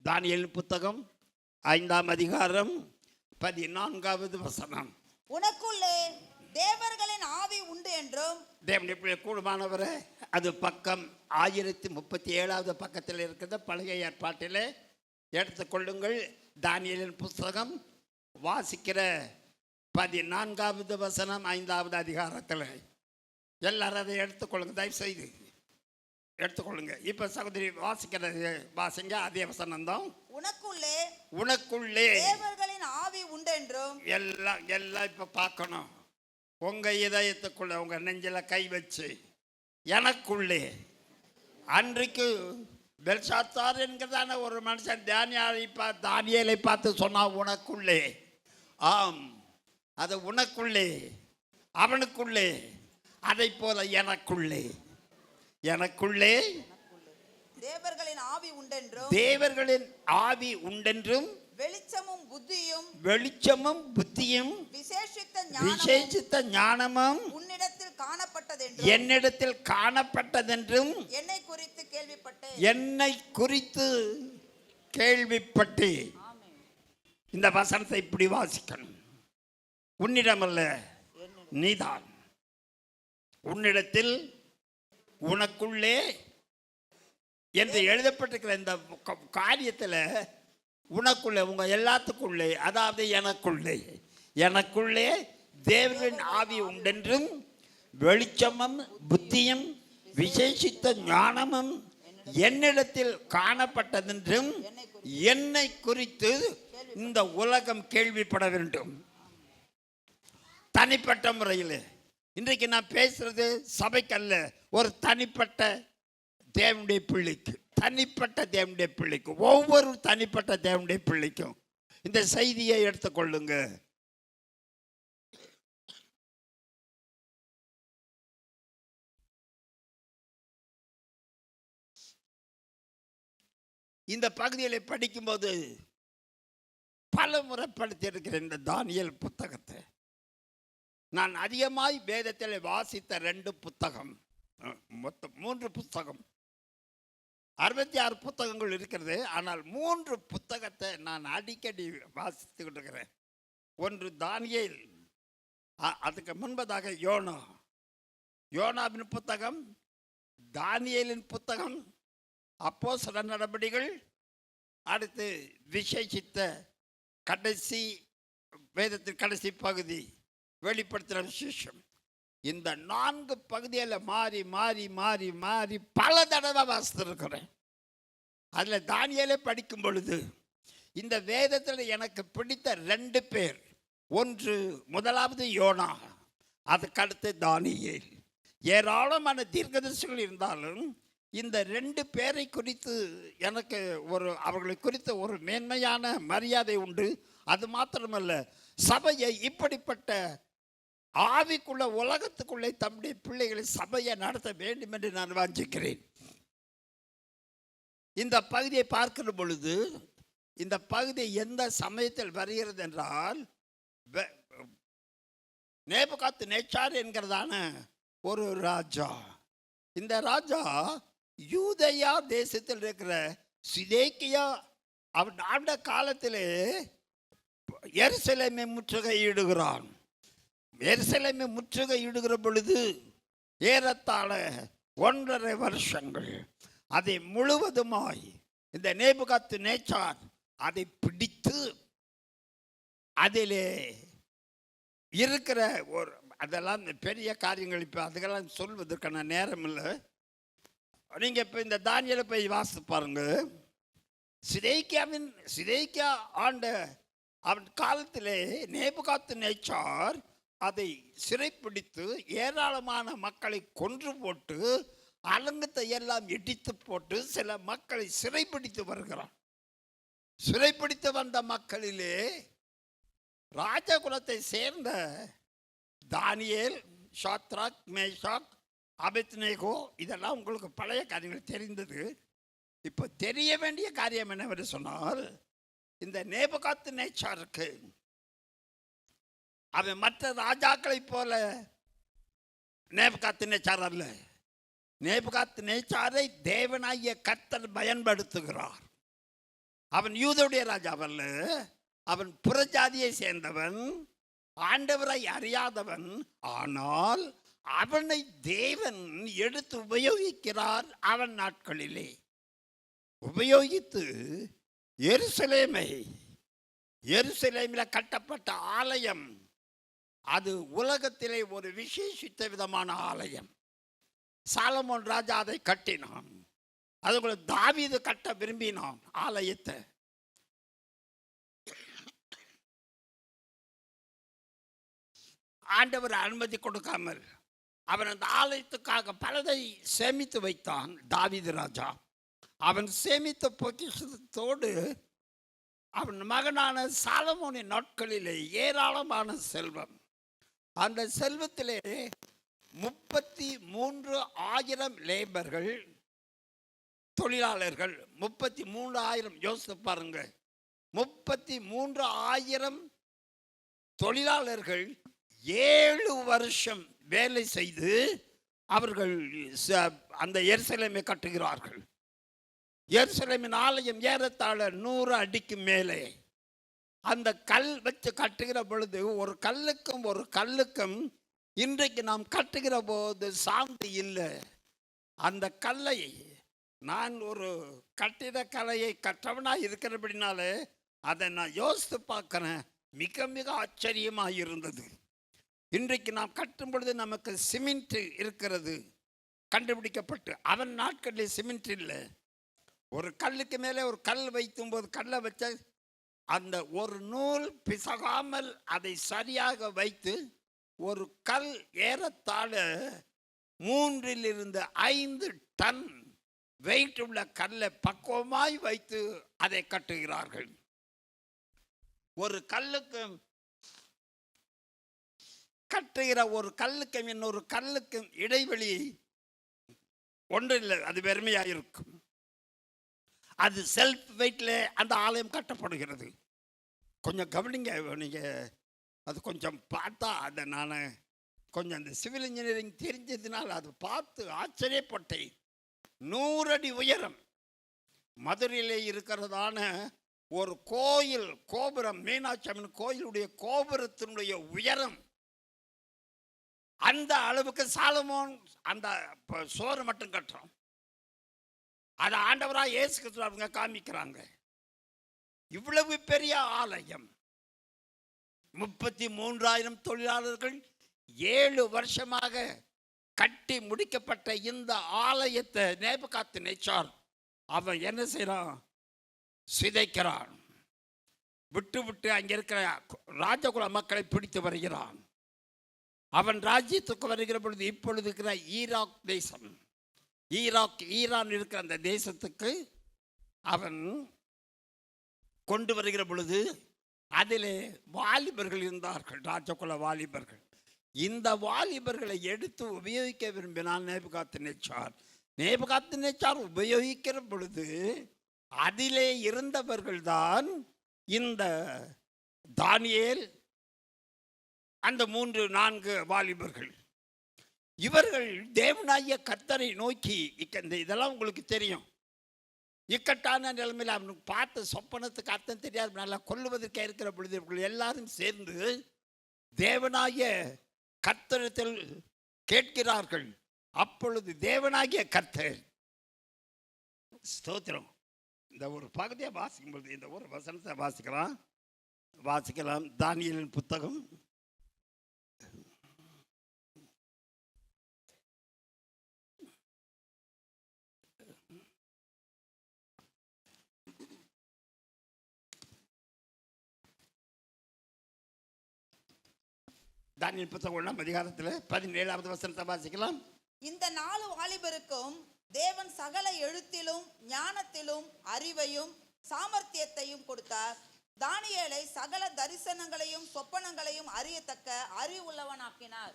தானியேல் புத்தகம் 5ஆம் அதிகாரம் 14வது வசனம். உனக்குள்ளே தேவர்களின் ஆவி உண்டு என்றும். தேவனுடைய கூடுமானவரே, அது பக்கம் 1037வது பக்கத்தில் இருக்கிற பழைய ஏற்பாட்டில் எடுத்துக்கொள்ளுங்கள். தானியேலின் புத்தகம் வாசிக்கிற 14வது வசனம் 5வது அதிகாரத்தில் எல்லாரும் அதை எடுத்துக்கொள்ளுங்க, தயவு செய்து எடுத்துக்கொள்ளுங்க. இப்ப சகோதரி வாசிக்கிறது வாசிங்க, அதே வசனம் தான். உனக்குள்ளே தேவர்களின் ஆவி உண்டு என்றும். எல்லாம் இப்ப பார்க்கணும். உங்க இதயத்துக்குள்ள உங்க நெஞ்சில கை வச்சு, எனக்குள்ளே அன்றைக்கு பெல்ஷாத்சார் என்கிறதான ஒரு மனுஷன் தானியேலை பார்த்து சொன்னா, உனக்குள்ளே, ஆம், அது உனக்குள்ளே, அவனுக்குள்ளே, அதை போல எனக்குள்ளே தேவர்களின் ஆவி உண்டென்றும். தேவர்களின் ஆவி உண்டென்றும். வெளிச்சமும் புத்தியும் விசேஷித்த ஞானமும் என்னிடத்தில் காணப்பட்டதென்றும் என்னை குறித்து கேள்விப்பட்டேன். இந்த வசனத்தை இப்படி வாசிக்கணும். உன்னிடமல்ல, நீதான். உன்னிடத்தில், உனக்குள்ளே என்று எழுதப்பட்டிருக்கிற இந்த காரியத்தில் உனக்குள்ளே, உங்க எல்லாத்துக்குள்ளே, அதாவது எனக்குள்ளே தேவனின் ஆவி உண்டென்றும் வெளிச்சமும் புத்தியும் விசேஷித்த ஞானமும் என்னிடத்தில் காணப்பட்டதென்றும் என்னை குறித்து இந்த உலகம் கேள்விப்பட வேண்டும். தனிப்பட்ட முறையில் இன்றைக்கு நான் பேசுறது சபைக்கல்ல, ஒரு தனிப்பட்ட தேவனுடைய பிள்ளைக்கு, ஒவ்வொரு தனிப்பட்ட தேவனுடைய பிள்ளைக்கும் இந்த செய்தியை எடுத்துக்கொள்ளுங்க. இந்த பகுதிகளை படிக்கும்போது பல முறைப்படுத்தி இருக்கிற இந்த தானியேல் புத்தகத்தை நான் அதிகமாய் வேதத்தில் வாசித்த 2 புத்தகம், மொத்தம் 3 புத்தகம், 66 புத்தகங்கள் இருக்கிறது. ஆனால் 3 புத்தகத்தை நான் அடிக்கடி வாசித்துக்கிட்டு இருக்கிறேன். ஒன்று தானியேல், அதுக்கு முன்பதாக யோனாவின் புத்தகம், தானியேலின் புத்தகம், அப்போஸ்தலர் நடபடிகள், அடுத்து விசேஷித்த கடைசி வேதத்தின் கடைசி பகுதி வெளிப்படுத்தின விசேஷம். இந்த 4 பகுதியில் மாறி மாறி மாறி மாறி பல தடவை வாசித்திருக்கிறேன். அதில் தானியேலை படிக்கும் பொழுது இந்த வேதத்தில் எனக்கு பிடித்த 2 பேர், ஒன்று முதலாவது யோனா, அதுக்கடுத்து தானியேல். ஏராளமான தீர்க்கதரிசிகள் இருந்தாலும் இந்த 2 பேரை குறித்து எனக்கு அவர்களை குறித்த ஒரு மேன்மையான மரியாதை உண்டு. அது மாத்திரமல்ல, சபையை இப்படிப்பட்ட ஆவிக்குள்ள உலகத்துக்குள்ளே தம்முடைய பிள்ளைகளை சபையை நடத்த வேண்டும் என்று நான் வாஞ்சிக்கிறேன். இந்த பகுதியை பார்க்கிற பொழுது, இந்த பகுதி எந்த சமயத்தில் வருகிறது என்றால், நேபுகாத்நேச்சார் என்கிறதான ஒரு ராஜா. இந்த ராஜா யூதேயா தேசத்தில் இருக்கிற சிதேக்கியா அவன் ஆண்ட காலத்திலே எருசலேமை முற்றுகையிடுகிறான். எருசலேமை முற்றுகையிடுகிற பொழுது ஏறத்தாழ 1.5 வருஷங்கள் அதை முழுவதுமாய் இந்த நேபுகாத்நேச்சார் அதை பிடித்து அதிலே இருக்கிற அதெல்லாம் பெரிய காரியங்கள், இப்போ அதுக்கெல்லாம் சொல்வதற்கான நேரம் இல்லை. நீங்கள் இப்போ இந்த தானியேலை போய் வாசித்து பாருங்க. சிதேக்கியா ஆண்ட அவன் காலத்திலே நேபுகாத்நேச்சார் அதை சிறைப்பிடித்து ஏராளமான மக்களை கொன்று போட்டு அலங்கத்தை எல்லாம் இடித்து போட்டு சில மக்களை சிறைப்பிடித்து வருகிறான். சிறைப்பிடித்து வந்த மக்களிலே ராஜகுலத்தை சேர்ந்த தானியேல், ஷாத்ராக், மேஷாக், அபேத்நேகோ, இதெல்லாம் உங்களுக்கு பழைய காரியங்கள் தெரிந்தது. இப்போ தெரிய வேண்டிய காரியம் என்னவென்று சொன்னால், இந்த நேபுகாத்நேச்சாருக்கு அவன் மற்ற ராஜாக்களை போல நேபுகாத்நேச்சார் அல்ல. நேபுகாத்நேச்சாரை தேவனாகிய கர்த்தர் பயன்படுத்துகிறார். அவன் யூதருடைய ராஜாவல்ல, அவன் புறஜாதியை சேர்ந்தவன், ஆண்டவரை அறியாதவன். ஆனால் அவனை தேவன் எடுத்து உபயோகிக்கிறார். அவன் நாட்களிலே உபயோகித்து எருசலேமில் கட்டப்பட்ட ஆலயம், அது உலகத்திலே ஒரு விசேஷித்த விதமான ஆலயம். சாலமோன் ராஜா அதை கட்டினான். அதுபோல தாவீது கட்ட விரும்பினான் ஆலயத்தை. ஆண்டவர் அனுமதி கொடுக்காமல் அவன் அந்த ஆலயத்துக்காக பலதை சேமித்து வைத்தான். தாவீது ராஜா அவன் சேமித்த பொக்கிஷத்தோடு அவன் மகனான சாலமோனின் நாட்களிலே ஏராளமான செல்வம். அந்த செல்வத்திலே 33,000 லேபர்கள், தொழிலாளர்கள். 33,000 யோசித்து பாருங்க. 33,000 தொழிலாளர்கள் 7 வருஷம் வேலை செய்து அவர்கள் அந்த எருசலேமை கட்டுகிறார்கள். எருசலேமின் ஆலயம் ஏறத்தாழ 100 அடிக்கு மேலே. அந்த கல் வச்சு கட்டுகிற பொழுது ஒரு கல்லுக்கும் இன்றைக்கு நாம் கட்டுகிற போது சாந்தி இல்லை. அந்த கல்லை, நான் ஒரு கட்டிடக்கலையை கற்றவனாக இருக்கிறபடினாலே அதை நான் யோசித்து பார்க்குறேன். மிக மிக ஆச்சரியமாக இருந்தது. இன்றைக்கு நாம் கட்டும் பொழுது நமக்கு சிமெண்ட் இருக்கிறது கண்டுபிடிக்கப்பட்டு. அவன் நாட்களில் சிமெண்ட் இல்லை. ஒரு கல்லுக்கு மேலே ஒரு கல் வைக்கும் போது கல்லை வச்ச அந்த ஒரு நூல் பிசகாமல் அதை சரியாக வைத்து ஒரு கல் ஏறத்தாழ 3-5 டன் வெயிட் உள்ள கல்லை பக்குவமாய் வைத்து அதை கட்டுகிறார்கள். ஒரு கல்லுக்கும் கட்டுகிற ஒரு கல்லுக்கும் இன்னொரு கல்லுக்கும் இடைவெளி ஒன்று இல்லை. அது வெறுமையாக இருக்கும். அது செல்ஃப் வெயிட்ல அந்த ஆலயம் கட்டப்படுகிறது. கொஞ்சம் கவனிங்க நீங்கள். அது கொஞ்சம் பார்த்தா அதை நான் கொஞ்சம் அந்த சிவில் இன்ஜினியரிங் தெரிஞ்சதுனால் அது பார்த்து ஆச்சரியப்பட்டேன். 100 அடி உயரம் மதுரையிலே இருக்கிறதான ஒரு கோயில் கோபுரம், மீனாட்சி அம்மன் கோயிலுடைய கோபுரத்தினுடைய உயரம் அந்த அளவுக்கு சாலமோன் அந்த சோறு மட்டும் கட்டுறோம். அதை ஆண்டவராக இயேசு கிறிஸ்து அவங்க காமிக்கிறாங்க. இவ்வளவு பெரிய ஆலயம், 33,000 தொழிலாளர்கள் 7 வருஷமாக கட்டி முடிக்கப்பட்ட இந்த ஆலயத்தை நேபுகாத்நேச்சார் அவன் என்ன செய்யறான்? சிதைக்கிறான். விட்டு அங்கே இருக்கிற ராஜகுல மக்களை பிடித்து வருகிறான். அவன் ராஜ்யத்துக்கு வருகிற பொழுது இப்பொழுது இருக்கிற ஈராக் தேசம், ஈரான் இருக்கிற அந்த தேசத்துக்கு அவன் கொண்டு வருகிற பொழுது அதிலே வாலிபர்கள் இருந்தார்கள், ராஜகுல வாலிபர்கள். இந்த வாலிபர்களை எடுத்து உபயோகிக்க விரும்பினால் நேபுகாத்நேச்சார் உபயோகிக்கிற பொழுது அதிலே இருந்தவர்கள் தான் இந்த தானியேல், அந்த 3-4 வாலிபர்கள். இவர்கள் தேவனாகிய கர்த்தரை நோக்கி, இதெல்லாம் உங்களுக்கு தெரியும், இக்கட்டான நிலைமையில் அவனுக்கு பார்த்த சொப்பனத்துக்கு அர்த்தம் தெரியாது, நல்லா கொல்லுவதற்கே இருக்கிற பொழுது இவர்கள் எல்லாரும் சேர்ந்து தேவனாகிய கர்த்தரிடத்தில் கேட்கிறார்கள். அப்பொழுது தேவனாகிய கர்த்தர், ஸ்தோத்திரம், இந்த ஒரு பகுதியை வாசிக்கும் பொழுது இந்த ஒரு வசனத்தை வாசிக்கலாம். தானியேலின் புத்தகம் 1 அதிகாரத்தில் 17வது வசனத்தை வாசிக்கலாம். இந்த 4 வாலிபருக்கும் தேவன் சகல எழுத்திலும் ஞானத்திலும் அறிவையும் சாமர்த்தியத்தையும் கொடுத்தார். தானியேலை சகல தரிசனங்களையும் சொப்பனங்களையும் அறியத்தக்க அறிவுள்ளவனாக்கினார்.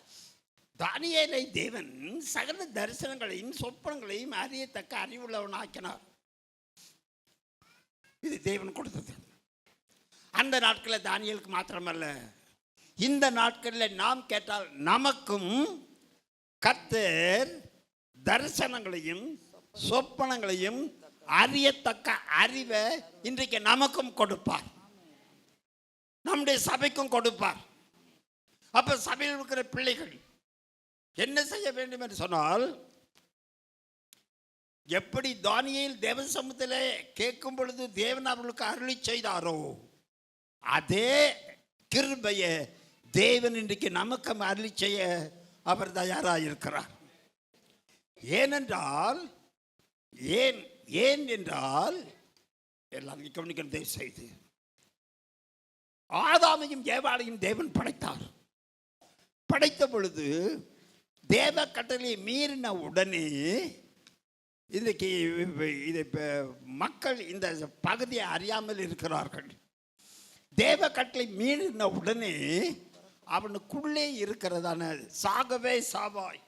தானியேலை தேவன் சகல தரிசனங்களையும் சொப்பனங்களையும் அறியத்தக்க அறிவுள்ளவனாக்கினார். இது தேவன் கொடுத்தது. அந்த நாட்களில் தானியேலுக்கு மாத்திரமல்ல, இந்த நாட்களில் நாம் கேட்டால் நமக்கும் கர்த்தர் தரிசனங்களையும் சொப்பனங்களையும் அறியத்தக்க அறிவை இன்றைக்கு நமக்கும் கொடுப்பார், நம்முடைய சபைக்கும் கொடுப்பார். அப்ப சபையில் இருக்கிற பிள்ளைகள் என்ன செய்ய வேண்டும் என்று சொன்னால், எப்படி தானியேல் தேவ சமூகத்திலே கேட்கும் பொழுது தேவன் அவர்களுக்கு அருளி செய்தாரோ அதே கிருபையை தேவன் இன்றைக்கு நமக்கு அருளி செய்ய அவர் தயாராக இருக்கிறார். ஏனென்றால் ஏன் என்றால் எல்லாரும் கவனிக்கணும் தயவு செய்து. ஆதாமையும் ஏவாளையும் தேவன் படைத்தார். படைத்த பொழுது தேவ கட்டளை மீறின உடனே இன்றைக்கு இது மக்கள் இந்த பகுதியை அறியாமல் இருக்கிறார்கள். தேவ கட்டளை மீறின உடனே அவனுக்குள்ளே இருக்கிறதான சாகவே சாவாய்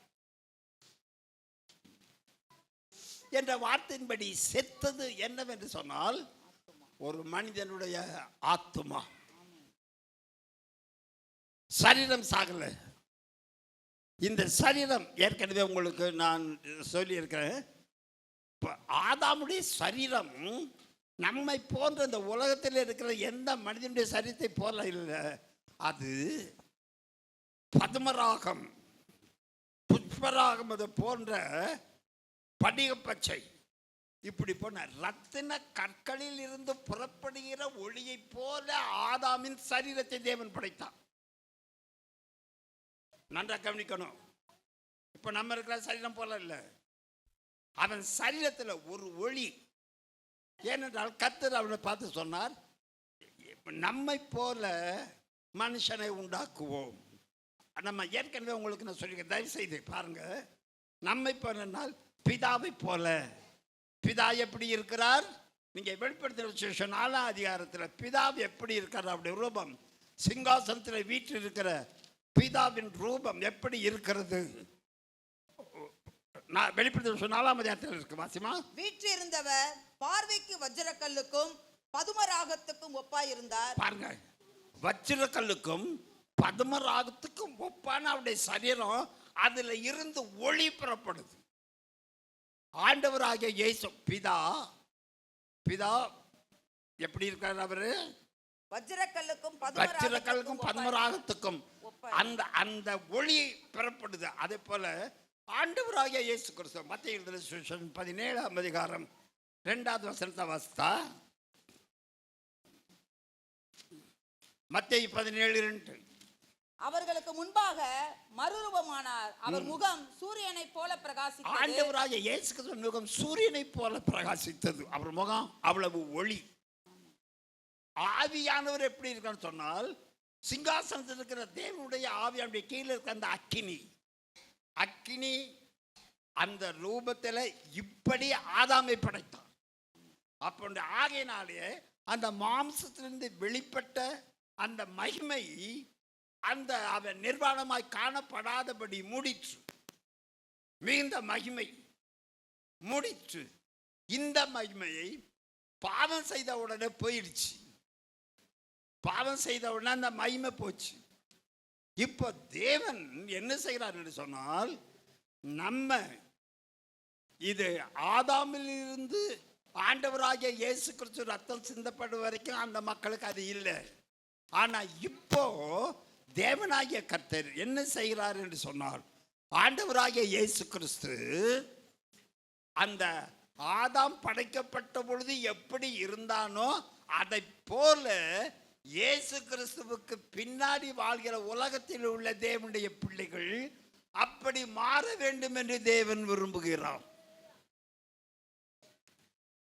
என்ற வார்த்தையின்படி செத்தது என்னவென்று சொன்னால் ஒரு மனிதனுடைய ஆத்துமா. சரீரம் சாகல. இந்த சரீரம் ஏற்கனவே உங்களுக்கு நான் சொல்லியிருக்கிறேன். ஆதாமுடைய சரீரம் நம்மை போன்ற இந்த உலகத்தில் இருக்கிற எந்த மனிதனுடைய சரீரத்தை போல இல்லை. அது பத்மராகம், புஷ்பராகம், அது போன்ற படிக பச்சை, இப்படி போன ரத்தின கற்களில் இருந்து புறப்படுகிற ஒளியை போல ஆதாமின் சரீரத்தை தேவன் படைத்தார். நன்றா கவனிக்கணும். இப்ப நம்ம இருக்கிற சரீரம் போல இல்லை, அவன் சரீரத்தில் ஒரு ஒளி. ஏனென்றால் கர்த்தர் அவனை பார்த்து சொன்னார், நம்மை போல மனுஷனை உண்டாக்குவோம். நம்ம ஏற்கனவே உங்களுக்கு நான் சொல்லியிருக்கேன், தயவு செய்து பாருங்க. நம்மை போனால் பிதாவை போல. பிதா எப்படி இருக்கிறார்? நீங்க வெளிப்படுத்தின 4ஆம் அதிகாரத்தில் பிதா எப்படி இருக்கிறார்? அவருடைய ரூபம், சிங்காசனத்தில் வீட்டில் இருக்கிற பிதாவின் ரூபம் எப்படி இருக்கிறது? வெளிப்படுத்தின 4ஆம் அதிகாரத்தில் இருக்கு, வாசிமா. வீட்டில் இருந்தவர் பார்வைக்கு வஜ்ரக்கல்லுக்கும் பதுமராகத்துக்கும் ஒப்பாயிருந்தார். பாருங்க, வஜ்ரக்கல்லுக்கும் பதுமராகத்துக்கும் ஒப்பான அவருடைய சரீரம், அதுல இருந்து ஒளி புறப்படுது. ஆண்டவராகிய இயேசு பிதா எப்படி இருக்கார்? அவரு வஜ்ரக்கல்லுக்கும் பதுமராகத்துக்கும் அந்த ஒளி புறப்படுது. அதே போல ஆண்டவராகிய இயேசு கிறிஸ்து மத்தேயு 17ஆம் அதிகாரம் 2வது வசனத்தை வாசித்தா, மத்தேயு 17:2, அவர்களுக்கு முன்பாக மறுரூபமானார். அவர் முகம் சூரியனை போல பிரகாசித்தது. ஆண்டவராகிய இயேசு கிறிஸ்து முகம் சூரியனை போல பிரகாசித்தது. அவர் முகம் அவ்வளவு ஒளி. ஆவியானவர் எப்படி இருக்கான்னு சொன்னால், சிங்காசனத்தில் இருக்கிற தேவனுடைய ஆவியானுடைய கீழே இருக்கிற அந்த அக்கினி அந்த ரூபத்தில் இப்படி ஆதாமை படைத்தார். அப்போ ஆகையினாலே அந்த மாம்சத்திலிருந்து வெளிப்பட்ட அந்த மகிமை அந்த அவன் நிர்வாணமாய் காணப்படாதபடி மூடிற்று. மிகுந்த மகிமை மூடிற்று. இந்த மகிமையை பாவம் செய்த உடனே போயிடுச்சு. பாவம் செய்த உடனே அந்த மகிமை போச்சு. இப்போ தேவன் என்ன செய்கிறார் என்று சொன்னால், நம்ம இது ஆதாமில் இருந்து ஆண்டவராகிய இயேசு கிறிஸ்து ரத்தம் சிந்தப்படும் வரைக்கும் அந்த மக்களுக்கு அது இல்லை. ஆனா இப்போ தேவனாகிய கர்த்தர் என்ன செய்கிறார் என்று சொன்னார், ஆண்டவராகிய இயேசு கிறிஸ்து அந்த ஆதாம் படைக்கப்பட்ட பொழுது எப்படி இருந்தானோ அதை போல இயேசு கிறிஸ்துவுக்கு பின்னாடி வாழ்கிற உலகத்தில் உள்ள தேவனுடைய பிள்ளைகள் அப்படி மாற வேண்டும் என்று தேவன் விரும்புகிறார்.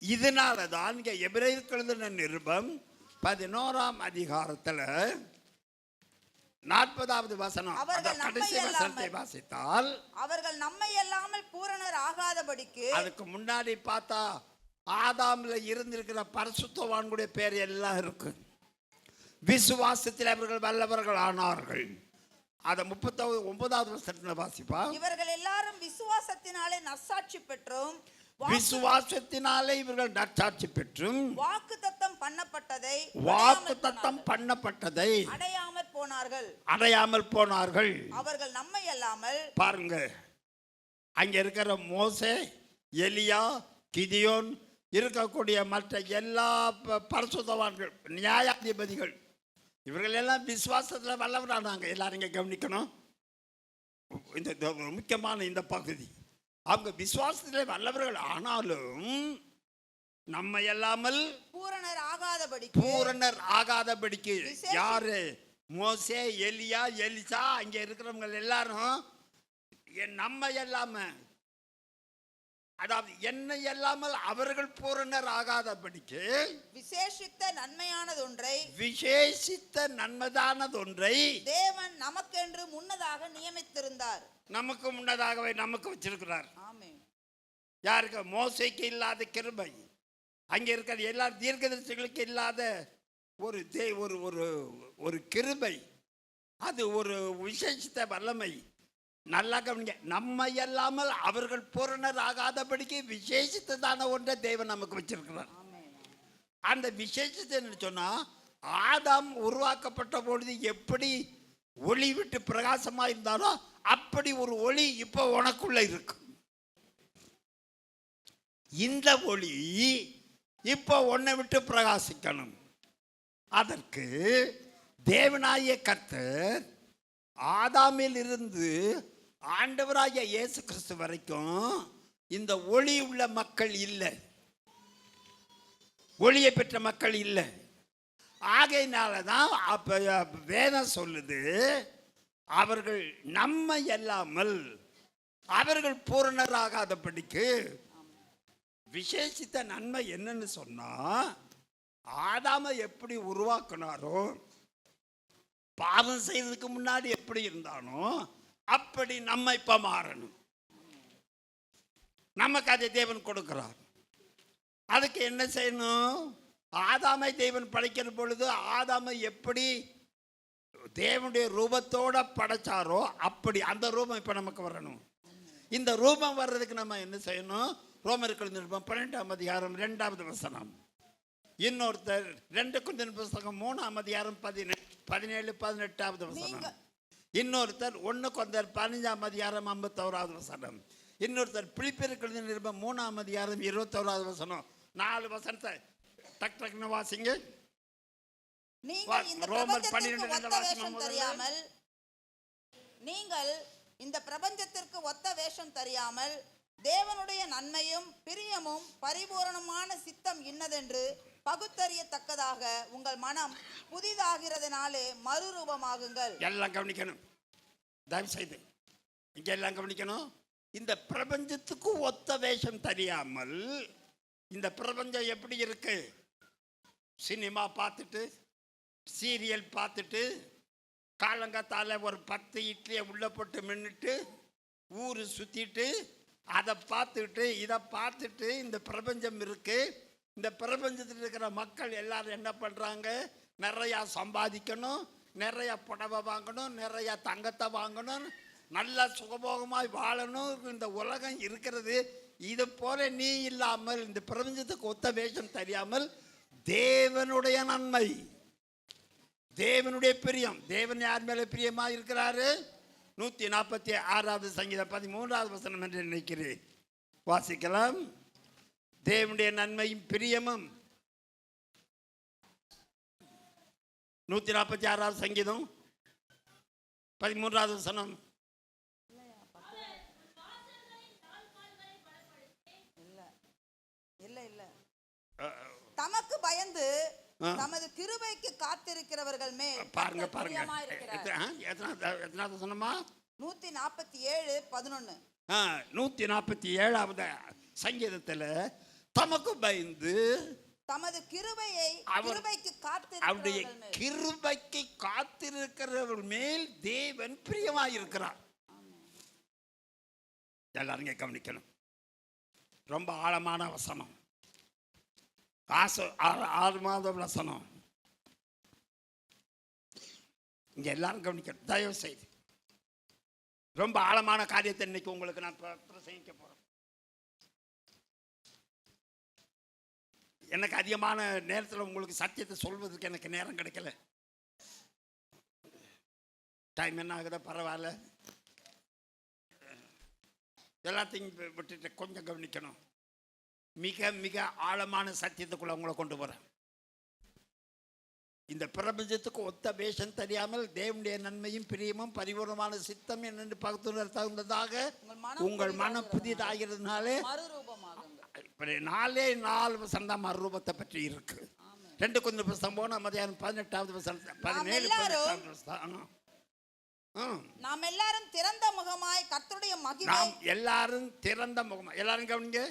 இதனாலதான் இங்க எபிரேயருக்கு எழுதின நிருபம் 11ஆம் அதிகாரத்தில் 40வது வசனம், கடைசி வசனத்தை வாசித்தால், அவர்கள் நம்மை அல்லாமல் பூரணர் ஆகாதபடிக்கு, அதுக்கு முன்னாடி பார்த்தா ஆதாம்ல இருந்திருக்கிற பரிசுத்தவான்களுடைய பேர் எல்லாம் இருக்கு. விசுவாசத்தில் அவர்கள் வல்லவர்கள் ஆனார்கள். அத 39வது வசனத்துல வாசிப்பா, இவர்கள் எல்லாரும் விசுவாசத்தினாலே நற்சாட்சி பெற்றும், விசுவாசத்தினாலே இவர்கள் நற்சாட்சி பெற்றும் வாக்குத்தத்தம் பண்ணப்பட்டதை அடையாமல் போனார்கள். அவர்கள் நம்மை அல்லாமல், பாருங்க, அங்க இருக்கிற மோசே, எலியா, கிதியோன் இருக்கக்கூடிய மற்ற எல்லா பரிசுத்தவான்கள், நியாயாதிபதிகள், இவர்கள் எல்லாம் விசுவாசத்தில் வல்லவரானாங்க. எல்லாரும் இங்கே கவனிக்கணும். இந்த முக்கியமான இந்த பகுதி, அவங்க விசுவாசத்திலே வல்லவர்கள் ஆனாலும் நம்ம இல்லாமல் பூரணர் ஆகாதபடிக்கு யாரு? மோசே, எலியா, எலிசா, அங்கே இருக்கிறவங்க எல்லாரும் நம்ம இல்லாம, அதாவது என்னை இல்லாமல் அவர்கள் பூரணர் ஆகாதபடிக்கு விசேஷித்த நன்மைதானதொன்றை தேவன் நமக்கென்று முன்னதாக நியமித்திருந்தார். நமக்கு முன்னதாகவே நமக்கு வச்சிருக்கிறார். ஆமென். யாருக்கு? மோசைக்கு இல்லாத கிருபை, அங்கே இருக்கிற எல்லா தீர்க்கதரிசிகளுக்கு இல்லாத ஒரு ஒரு ஒரு கிருபை, அது ஒரு விசேஷித்த வல்லமை. நல்லா கவனிங்க. நம்ம இல்லாமல் அவர்கள் பூரணர் ஆகாதபடிக்கு விசேஷித்ததான ஒன்றை தேவன் நமக்கு வச்சிருக்கிறார். அந்த விசேஷத்தை சொன்னா, ஆதாம் உருவாக்கப்பட்ட பொழுது எப்படி ஒளி விட்டு பிரகாசமா இருந்தாலோ அப்படி ஒரு ஒளி இப்போ உனக்குள்ள இருக்கு. இந்த ஒளி இப்போ உன்னை விட்டு பிரகாசிக்கணும். அதற்கு தேவனாகிய கர்த்தர் ஆதாமில் இருந்து ஆண்டவராகிய இயேசு கிறிஸ்து வரைக்கும் இந்த ஒளி உள்ள மக்கள் இல்லை, ஒளியை பெற்ற மக்கள் இல்லை. ஆகையினால தான் அப்ப வேதம் சொல்லுது, அவர்கள் நம்ம இல்லாமல் அவர்கள் பூரணராகாதபடிக்கு. விசேஷித்த நன்மை என்னன்னு சொன்னா, ஆதாமை எப்படி உருவாக்குனாரோ, பாவம் செய்வதற்கு முன்னாடி எப்படி இருந்தானோ அப்படி நம்ம இப்ப மாறணும். நமக்கு அதை தேவன் கொடுக்கிறார். அதுக்கு என்ன செய்யணும்? ஆதாமை தேவன் படைக்கிற பொழுது ஆதாமை எப்படி தேவனுடைய ரூபத்தோட படைச்சாரோ அப்படி அந்த ரூபம் இப்ப நமக்கு வரணும். இந்த ரூபம் வர்றதுக்கு நம்ம என்ன செய்யணும்? ரோமர்கள் நிருபம் 12ஆம் அதிகாரம் 2வது வசனம். இன்னொருத்தர் 2 கொரிந்தியர் புத்தகம் 3ஆம் அதிகாரம் 17 18வது வசனம். இன்னொருத்தர் 1 கொரிந்தியர் 15ஆம் அதிகாரம் 51வது வசனம். இன்னொருத்தர் பிலிப்பியருக்கு நிருபம் 3ஆம் அதிகாரம் 21வது வசனம். 4 வசனத்தை டக் டக்னு வாசிங்க. நீங்கள் இந்த பிரபஞ்சத்திற்கு ஒத்த வேஷம் தெரியாமல் தேவனுடைய நன்மையும் பிரியமும் பரிபூரணமான சித்தம் இன்னதென்று பகுத்தறியத்தக்கதாக உங்கள் மனம் புதிதாகிறதுனாலே மறுரூபமாகுங்கள். எல்லாம் கவனிக்கணும், தயவு செய்து இங்க எல்லாம் கவனிக்கணும். இந்த பிரபஞ்சத்துக்கு ஒத்த வேஷம் தெரியாமல், இந்த பிரபஞ்சம் எப்படி இருக்கு? சினிமா பார்த்துட்டு, சீரியல் பார்த்துட்டு, காலங்காத்தால ஒரு 10 இட்லியை உள்ள போட்டு மின்னுட்டு ஊர் சுத்திட்டு அதை பார்த்துட்டு இதை பார்த்துட்டு இந்த பிரபஞ்சம் இருக்கு. இந்த பிரபஞ்சத்தில் இருக்கிற மக்கள் எல்லாரும் என்ன பண்றாங்க? நிறையா சம்பாதிக்கணும், நிறைய புடவை வாங்கணும், நிறைய தங்கத்தை வாங்கணும், நல்லா சுகபோகமாய் வாழணும். இந்த உலகம் இருக்கிறது. இது போல நீ இல்லாமல், இந்த பிரபஞ்சத்துக்கு ஒத்த வேஷம் தெரியாமல், தேவனுடைய நன்மை, தேவனுடைய பிரியம், தேவன் யார் மேல பிரியமா இருக்கிறாரு? 146வது சங்கீதம் 13வது வசனம் என்று நினைக்கிறேன். வாசிக்கலாம். தேவனுடைய நன்மையும் பிரியமும். 146வது சங்கீதம் 13வது வசனம். தமக்கு பயந்து தமது கிருபைக்கு காத்திருக்கிறவர்கள் மேல் பாருங்க பாருங்க. எத்தனாவது சொன்னமா? 147:11. 147வது சங்கீதத்துல தமக்கு பயந்து தமது அவருடைய கிருபைக்கு காத்திருக்கிறவர்கள் மேல் தேவன் பிரியமாயிருக்கிறார். எல்லாரும் கவனிக்கணும். ரொம்ப ஆழமான வசனம், 6வது வசனம். இங்க எல்லாரும் கவனிக்கணும் தயவு செய்து. ரொம்ப ஆழமான காரியத்தை இன்னைக்கு உங்களுக்கு நான் பிரசங்கிக்க போறேன். எனக்கு அதிகமான நேரத்தில் உங்களுக்கு சத்தியத்தை சொல்வதற்கு எனக்கு நேரம் கிடைக்கல. டைம் என்ன ஆகுதோ பரவாயில்ல, எல்லாத்தையும் விட்டுட்டு கொஞ்சம் கவனிக்கணும். மிக மிக ஆழமான சத்தியத்துக்குள்ள உங்களை கொண்டு போறேன். இந்த பிரபஞ்சத்துக்கு ஒத்த வேஷம் தெரியாமல் தேவனுடைய நன்மையும் பிரியமும் பரிபூர்ணமான சித்தம் என்று பகுத்துணர் தகுந்ததாக உங்கள் மனம் புதியதாகிறதுனாலே இப்படி 4 வசனம் தான் மறுரூபத்தை பற்றி இருக்கு. 2 கொரிந்தியர் புத்தகம் போன மத்தியானம் 18வது வசனம் 17 18வது வசனம். நாம் எல்லாரும் திறந்த முகமாய் கர்த்தருடைய மகிமை நாம் எல்லாரும் திறந்த முகமாய் எல்லாரும் கவனிங்க.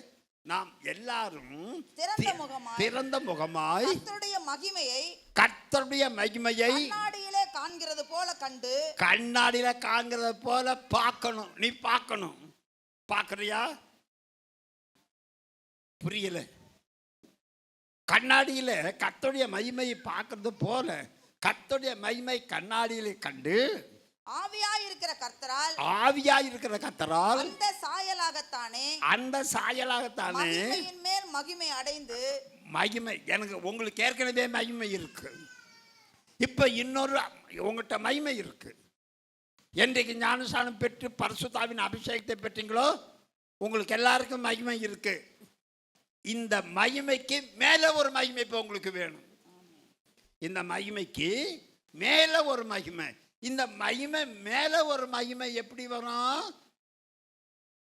நாம் எல்லாரும் திறந்த முகமாய் கர்த்தருடைய மகிமையை கண்ணாடியில காண்கிறது போல பார்க்கணும். நீ பார்க்கணும். பார்க்கறியா? புரியல. கண்ணாடியில கர்த்தருடைய மகிமையை பார்க்கறது போல கர்த்தருடைய மகிமை கண்ணாடியில கண்டு ஆவியாயிருக்கிற கர்த்தரால் அந்த சாயலாகத்தானே மகிமையின் மேல் மகிமை அடைந்து மகிமை எனக்கு உங்களுக்கு ஏற்கனவே மகிமை இருக்கு. இப்ப இன்னொரு உங்கள்கிட்ட மகிமை இருக்கு. என்றைக்கு ஞானஸ்நானம் பெற்று பரிசுத்தாவின் அபிஷேகத்தை பெற்றீங்களோ உங்களுக்கு எல்லாருக்கும் மகிமை இருக்கு. இந்த மகிமைக்கு மேல ஒரு மகிமை இப்ப உங்களுக்கு வேணும். இந்த மகிமைக்கு மேல ஒரு மகிமை. இந்த மகிமை மேல ஒரு மகிமை எப்படி வரும்?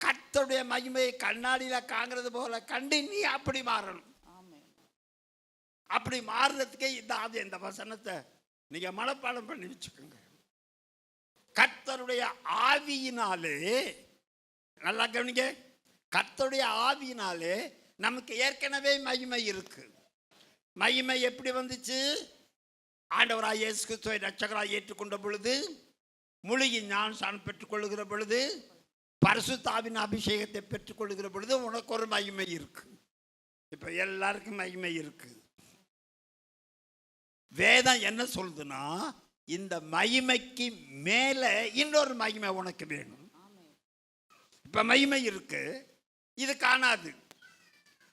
கர்த்தருடைய மகிமையை கண்ணாடியில காண்கிறது போல கண்டு நீ அப்படி மாறணும். அப்படி மாறுறதுக்கே இந்த வசனத்தை நீங்க மனப்பாடம் பண்ணி வச்சுக்கோங்க. கர்த்தருடைய ஆவியினாலே, நல்லா கவனிங்க, கர்த்தருடைய ஆவியினாலே நமக்கு ஏற்கனவே மகிமை இருக்கு. மகிமை எப்படி வந்துச்சு? ஆண்டவராய் இயேசு கிறிஸ்துவை இரட்சகராய் ஏற்றுக்கொண்ட பொழுது, முழுகி ஞானஸ்நானம் பெற்றுக்கொள்ளுகிற பொழுது, பரிசுத்தாவின் அபிஷேகத்தை பெற்றுக்கொள்ளுகிற பொழுது உனக்கு ஒரு மகிமை இருக்கு. இப்ப எல்லாருக்கும் மகிமை இருக்கு. வேதம் என்ன சொல்லுதுன்னா, இந்த மகிமைக்கு மேல இன்னொரு மகிமை உனக்கு வேணும். இப்ப மகிமை இருக்கு, இது காணாது.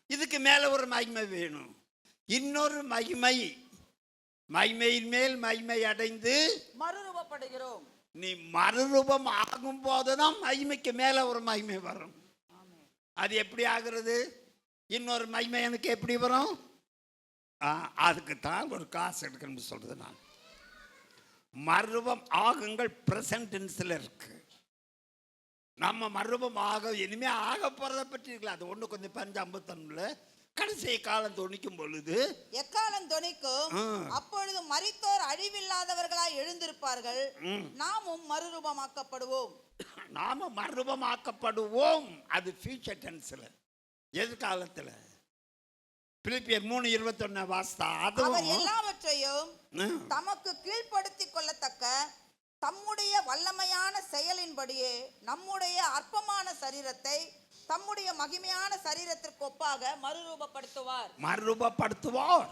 இதுக்கு மேல ஒரு மகிமை வேணும். இன்னொரு மகிமை, மகிமையின் மேல் மகிமை அடைந்து மறுரூபப்படுகிறோம். நீ மறுரூபம் ஆகும் போதுதான் மகிமைக்கு மேல ஒரு மகிமை வரும். அது எப்படி ஆகிறது? இன்னொரு மகிமை எனக்கு எப்படி வரும்? அதுக்கு தான் ஒரு காசு எடுக்கணும்னு சொல்றது. நான் மறுரூபம் ஆகுங்கள் பிரசன்ட் டென்ஸ்ல இருக்கு. நம்ம மறுரூபம் ஆக இனிமே ஆக போறதை பற்றி இருக்கலாம். அது 1 கொஞ்சம் 5:51 கடைசி காலம் தொனிக்கும் பொழுது எக்காலம் தொனிக்கும், அப்பொழுது மரித்தோர் அழிவில்லாதவர்களாய் எழுந்திருப்பார்கள், நாமும் மறுரூபமாக்கப்படுவோம். நாம மறுரூபமாக்கப்படுவோம். அது ஃபியூச்சர் டென்ஸ்ல, எதிர்காலத்துல. பிலிப்பியர் 3:21 வாஸ்தா. அவர் எல்லாவற்றையும் தமக்கு கீழ்ப்படுத்திக் கொள்ளத்தக்க தம்முடைய வல்லமையான செயலின்படியே நம்முடைய அற்பமான சரீரத்தை தம்முடைய மகிமையான சரீரத்திற்கு ஒப்பாக மறுரூபப்படுத்துவார்.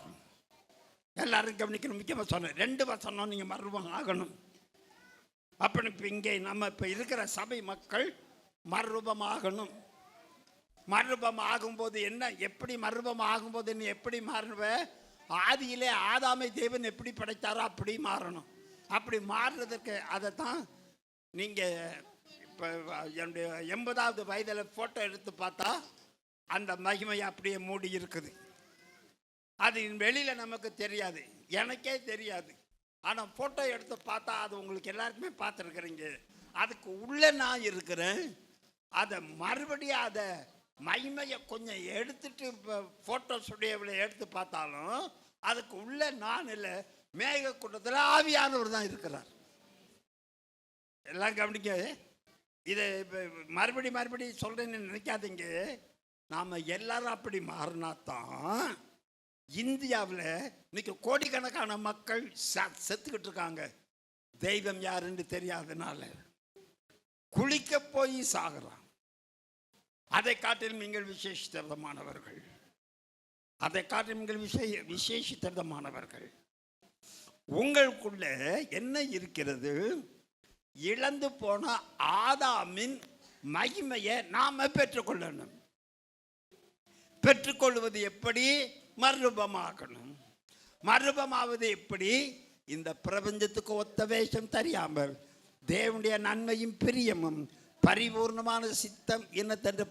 எல்லாரும் கவனிக்கணும். முக்கியமாக சொன்னேன் 2 வசனம் நீங்க மறுரூபம் ஆகணும். அப்படி இப்போ இங்கே நம்ம இப்போ இருக்கிற சபை மக்கள் மறுரூபம் ஆகணும். மறுரூபம் ஆகும்போது என்ன, எப்படி மறுரூபம் ஆகும்போது நீ எப்படி மாறுவ? ஆதியிலே ஆதாமை தேவன் எப்படி படைத்தாரோ அப்படி மாறணும். அப்படி மாறுறதுக்கு அதைத்தான் நீங்கள் இப்போ என்னுடைய 80வது வயதில் ஃபோட்டோ எடுத்து பார்த்தா அந்த மகிமை அப்படியே மூடி இருக்குது. அது வெளியில் நமக்கு தெரியாது, எனக்கே தெரியாது. ஆனால் ஃபோட்டோ எடுத்து பார்த்தா அது உங்களுக்கு எல்லாருக்குமே பார்த்துருக்குறீங்க. அதுக்கு உள்ளே நான் இருக்கிறேன். அதை மறுபடியும் அதை மகிமையை கொஞ்சம் எடுத்துட்டு இப்போ ஃபோட்டோ ஸ்டுடியோவில் எடுத்து பார்த்தாலும் அதுக்கு உள்ளே நான் இல்லை, மேக கூட்டத்தில் ஆவியானவர் தான் இருக்கிறார். எல்லாம் கவனிக்க. இதை மறுபடி சொல்கிறேன்னு நினைக்காதீங்க. நாம் எல்லாரும் அப்படி மாறினாத்தான் இந்தியாவில் இன்னைக்கு கோடிக்கணக்கான மக்கள் செத்துக்கிட்டு இருக்காங்க. தெய்வம் யாருன்னு தெரியாதனால குளிக்க போய் சாகுறான். அதை காட்டிலும் நீங்கள் விசேஷித்தமானவர்கள், அதை காட்டிலும் நீங்கள் விசேஷித்தமானவர்கள். உங்களுக்குள்ள என்ன இருக்கிறது? இழந்து போன ஆதாமின் மகிமையை நாம பெற்றுக்கொள்ளணும். பெற்றுக்கொள்வது எப்படி? மறுரூபமாகணும். மறுரூபமாவது எப்படி? இந்த பிரபஞ்சத்துக்கு ஒத்த வேஷம் தெரியாமல் தேவனுடைய நன்மையும் பிரியமும் பரிபூர்ணமான சித்தம் என்னத்தென்று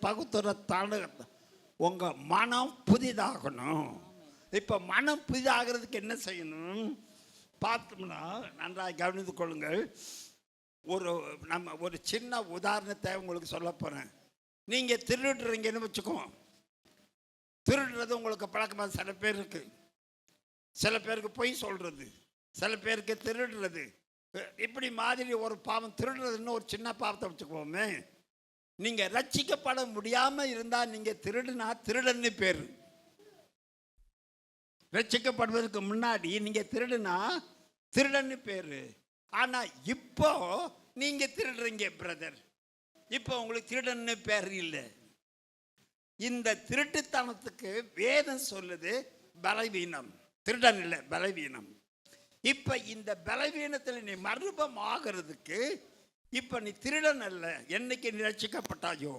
உங்க மனம் புதிதாகணும். இப்போ மனம் புதிதாகிறதுக்கு என்ன செய்யணும் பார்த்தோம்னா நன்றாக கவனித்து கொள்ளுங்கள். ஒரு சின்ன உதாரணத்தை உங்களுக்கு சொல்ல போகிறேன். நீங்கள் திருடுறீங்கன்னு வச்சுக்கோம். திருடுறது உங்களுக்கு பழக்கமாக சில பேர் இருக்கு. சில பேருக்கு பொய் சொல்கிறது, சில பேருக்கு திருடுறது, இப்படி மாதிரி ஒரு பாவம். திருடுறதுன்னு ஒரு சின்ன பாவத்தை வச்சுக்குவோமே. நீங்கள் ரட்சிக்கப்பட முடியாமல் இருந்தால் நீங்கள் திருடுனா திருடன்னு பேர். ரட்சிக்கப்படுவதற்கு முன்னாடி நீங்கள் திருடுனா திருடன்னு பேர். ஆனால் இப்போ நீங்கள் திருடுறீங்க பிரதர், இப்போ உங்களுக்கு திருடன்னு பேர் இல்லை. இந்த திருட்டுத்தனத்துக்கு வேதம் சொல்லுது பலவீனம். திருடன் இல்லை, பலவீனம். இப்போ இந்த பலவீனத்தில் நீ மறுபம் ஆகிறதுக்கு இப்போ நீ திருடன் அல்ல. என்னைக்கு நீ ரட்சிக்கப்பட்டாயோ,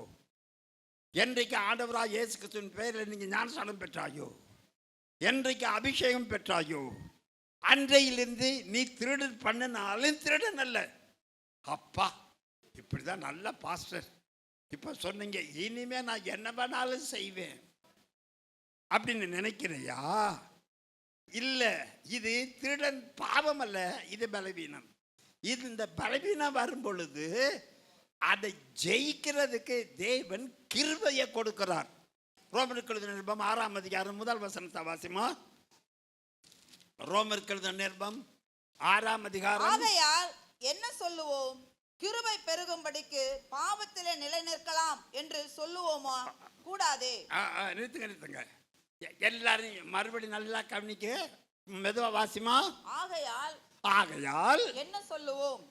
என்றைக்கு ஆண்டவராக இயேசு கிறிஸ்துவின் பெயரில் நீங்கள் ஞானஸ்நானம் பெற்றாயோ, என்றைக்கு அபிஷேகம் பெற்றாயோ, அன்றையிலிருந்து நீ திருடன் பண்ணினாலும் திருடன் அல்ல. அப்பா இப்படிதான் நல்ல பாஸ்டர் இப்போ சொன்னீங்க, இனிமே நான் என்ன வேணாலும் செய்வேன் அப்படின்னு நினைக்கிறையா? இல்லை, இது திருடன் பாவம் அல்ல, இது பலவீனம். இது இந்த பலவீனம் வரும் பொழுது அதை ஜெயிக்கிறதுக்கு தேவன் கிருபையை கொடுக்கிறார். ரோமருக்கு நிருபம் 6ஆம் அதிகாரம் 1 வசனத்தை வாசிமா. ரோமருக்கு நிருபம் 6ஆம் அதிகாரம். ஆகையால் என்ன சொல்லுவோம்? கிருபை பெருகும்படிக்கு பாவத்திலே நிலை நிற்கலாம் என்று சொல்லுவோமா? கூடாதே. நிறுத்துங்க. எல்லாரும் மறுபடி நல்லா கவனிக்க, மெதுவா வாசிமா. ஆகையால் என்ன சொல்லுவோம்?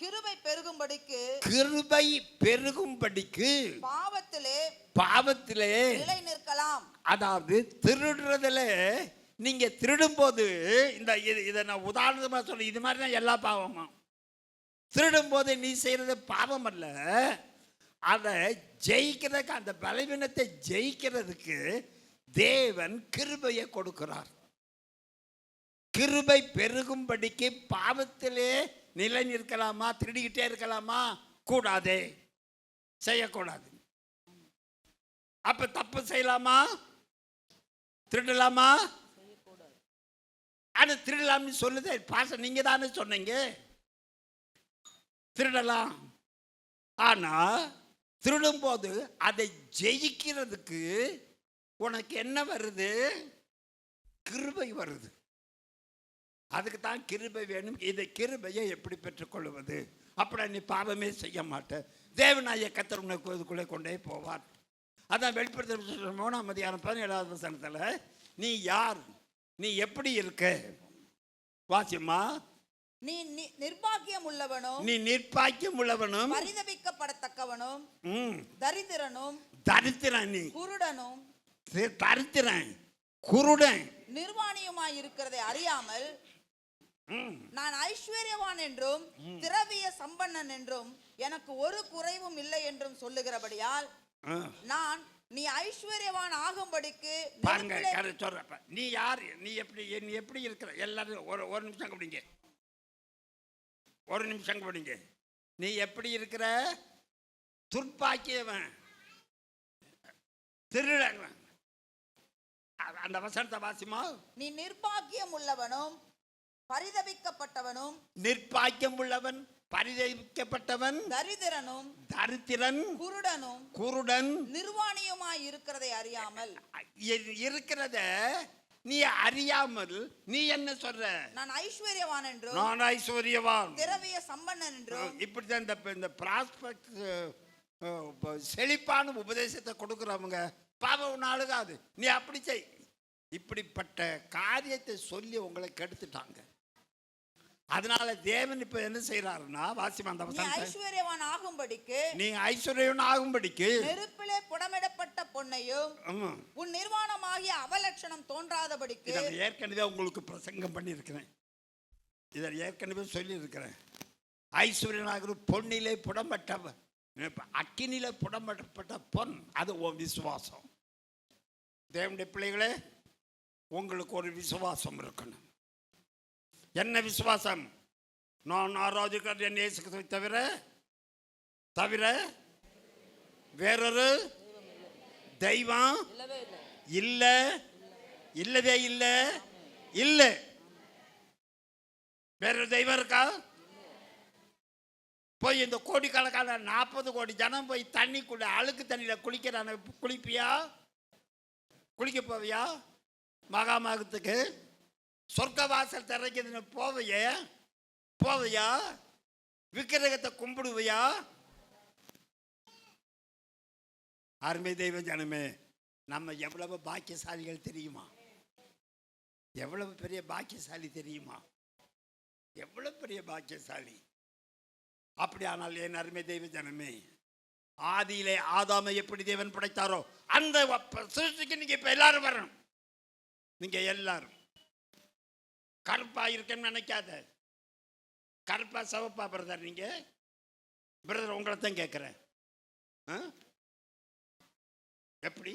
கிருபை பெருகும்படிக்கு பாவத்திலே நிலை நிற்கலாம். அதாவது திருடுறதுல நீங்க திருடும் போது இதை நான் உதாரணமா சொல்ல, இது மாதிரி தான் எல்லா பாவமும். திருடும் போது நீ செய்யறது பாவம் அல்ல. அதை ஜெயிக்கிறதுக்கு, அந்த பலவீனத்தை ஜெயிக்கிறதுக்கு தேவன் கிருபையை கொடுக்கிறார். கிருபை பெருகும்படிக்கு பாவத்திலே நிலை நிற்கலாமா? திருடிக்கிட்டே இருக்கலாமா? கூடாதே, செய்யக்கூடாது. அப்ப தப்பு செய்யலாமா? திருடலாமா? ஆனா திருடலாம்னு சொல்லுது பாச, நீங்க தானே சொன்னீங்க திருடலாம். ஆனா திருடும் போது அதை ஜெயிக்கிறதுக்கு உனக்கு என்ன வருது? கிருபை வருது. அதுக்கு தான் கிருபை வேணும். இதை கிருபையை எப்படி பெற்றுக்கொள்வது? அப்படி நீ பாவமே செய்ய மாட்டேன். தேவனாய கர்த்தர் உன்னை கோதுக்குள்ளே கொண்டே போவார். அதான் வெளிப்படுத்தல் 3ஆம் அதிகாரம் 17வது வசனத்தில் நீ யார், நீ எப்படி இருக்க வாசியம்மா. நீ நிர்பாக்கியம் உள்ளவனும் பரிதபிக்கப்படத்தக்கவனும் தரித்திரனும் நீ குருடனும் குருடன் நிர்வாணியுமாய் இருக்கிறதை அறியாமல் நான் ஐஸ்வர்யவான் என்றும் திரவிய சம்பன்னன் என்றும் எனக்கு ஒரு குறைவும் இல்லை என்றும் சொல்லுகிறபடியால் நான் நீ ஐஸ்வர்யவான் ஆகும்படிக்கு பாருங்க சொல்றப்ப நீ யார், நீ எப்படி இருக்கிற? எல்லாரும் ஒரு நிமிஷம் கவனிங்க, ஒரு நிமிஷம் கவனிங்க. நீ எப்படி இருக்கிற? துர்ப்பாக்கியவன், திருடன். அந்த வசனத்தை வாசிமா. நீ நிர்பாக்கியம் உள்ளவனும் பரிதபிக்கப்பட்டவனும், நிர்பாக்கியம் உள்ளவன், பரிதபிக்கப்பட்டவன், தரித்திரன், குருடன், நிர்வாணியுமாய் இருக்கிறதை அறியாமல், இருக்கிறத நீ அறியாமல் நீ என்ன சொல்ற? நான் ஐஸ்வர்யவான் என்றும், நான் ஐஸ்வர்யவான், திரவிய சம்பன்னன் என்றும். இப்படிதான் இந்த பிராஸ்பெக்ட் செழிப்பான உபதேசத்தை கொடுக்குறவங்க பாவம் அழுகாது. நீ அப்படி செய், இப்படிப்பட்ட காரியத்தை சொல்லி உங்களை கெடுத்துட்டாங்க. அதனால தேவன் இப்ப என்ன செய்யறாருன்னா, வாசிமா அந்த வசனத்தை, ஐஸ்வர்யவான் ஆகும்படிக்கு, நீ ஐஸ்வர்யவான் ஆகும்படிக்கு நெருப்பிலே புடமிடப்பட்ட பொன்னையும் உன் நிர்வாணமாகிய அவலட்சணம் தோன்றாதபடிக்கு. இதை ஏற்கனவே உங்களுக்கு பிரசங்கம் பண்ணி இருக்கிறேன், இதை ஏற்கனவே சொல்லி இருக்கிறேன். ஐஸ்வர்யனாகிற பொன்னிலே புடம்பட்டவன், அக்கினில புடம்பட்ட பொன், அது உன் விசுவாசம். தேவனுடைய பிள்ளைகளே, உங்களுக்கு ஒரு விசுவாசம் இருக்கணும். என்ன விசுவாசம்? நான் ஆராதிக்கிற என் இயேசு கிறிஸ்துவை தவிர வேறொரு தெய்வம் இல்லவே இல்லை. இல்ல, இல்லவே இல்ல, இல்ல. வேற ஒரு தெய்வம் இருக்கா? போய் இந்த கோடிக்கணக்கான 40 கோடி ஜனம் போய் தண்ணிக்குள்ள அழுக்கு தண்ணியில குளிக்கிறான, குளிப்பியா? குளிக்க போவியா? மகாமகத்துக்கு சொர்க்க வாசல் திறக்குதுன்னு போவையே, போவையா? விக்கிரகத்தை கும்பிடுவையா? அருமை தெய்வ ஜனமே, நம்ம எவ்வளவு பாக்கியசாலிகள் தெரியுமா? எவ்வளவு பெரிய பாக்கியசாலி தெரியுமா? எவ்வளவு பெரிய பாக்கியசாலி. அப்படியானால் என் அருமை தெய்வ ஜனமே, ஆதியிலே ஆதாமை எப்படி தேவன் படைத்தாரோ அந்த சிருஷ்டிக்கு நீங்க இப்ப எல்லாரும் வரணும். நீங்க எல்லாரும் கருப்பா இருக்கேன்னு நினைக்காத. கருப்பா சிவப்பா பிரதர்? நீங்க பிரதர் உங்களை தான் கேட்கிறேன். எப்படி?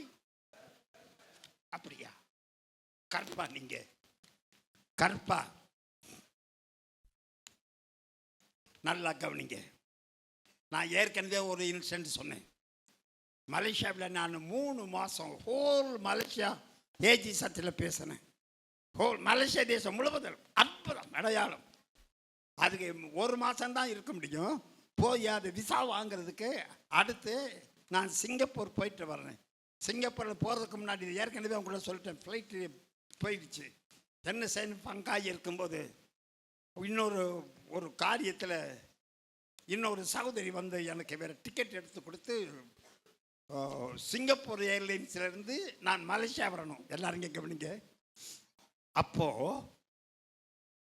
அப்படியா? கருப்பா? நீங்க கருப்பா? நல்லா கவனிங்க. நான் ஏற்கனவே ஒரு இன்சிடென்ட் சொன்னேன். மலேசியாவில் நான் 3 மாதம் ஹோல் மலேசியா ஏஜி சத்தில் பேசினேன். ஹோல் மலேசியா தேசம் முழுவதும் அற்புதம், அடையாளம். அதுக்கு 1 மாதம்தான் இருக்க முடியும். போய் அது விசா வாங்கிறதுக்கு அடுத்து நான் சிங்கப்பூர் போயிட்டு வரேன். சிங்கப்பூரில் போகிறதுக்கு முன்னாடி ஏற்கனவே உங்களை சொல்லிட்டேன், ஃப்ளைட்டு போயிடுச்சு. என்ன செய்யணும், பங்காகி இருக்கும்போது ஒரு காரியத்தில் இன்னொரு சகோதரி வந்து எனக்கு வேறு டிக்கெட் எடுத்து கொடுத்து சிங்கப்பூர் ஏர்லைன்ஸ்லேருந்து நான் மலேசியா வரணும். எல்லாரும் இங்கே கவனிங்க. அப்போது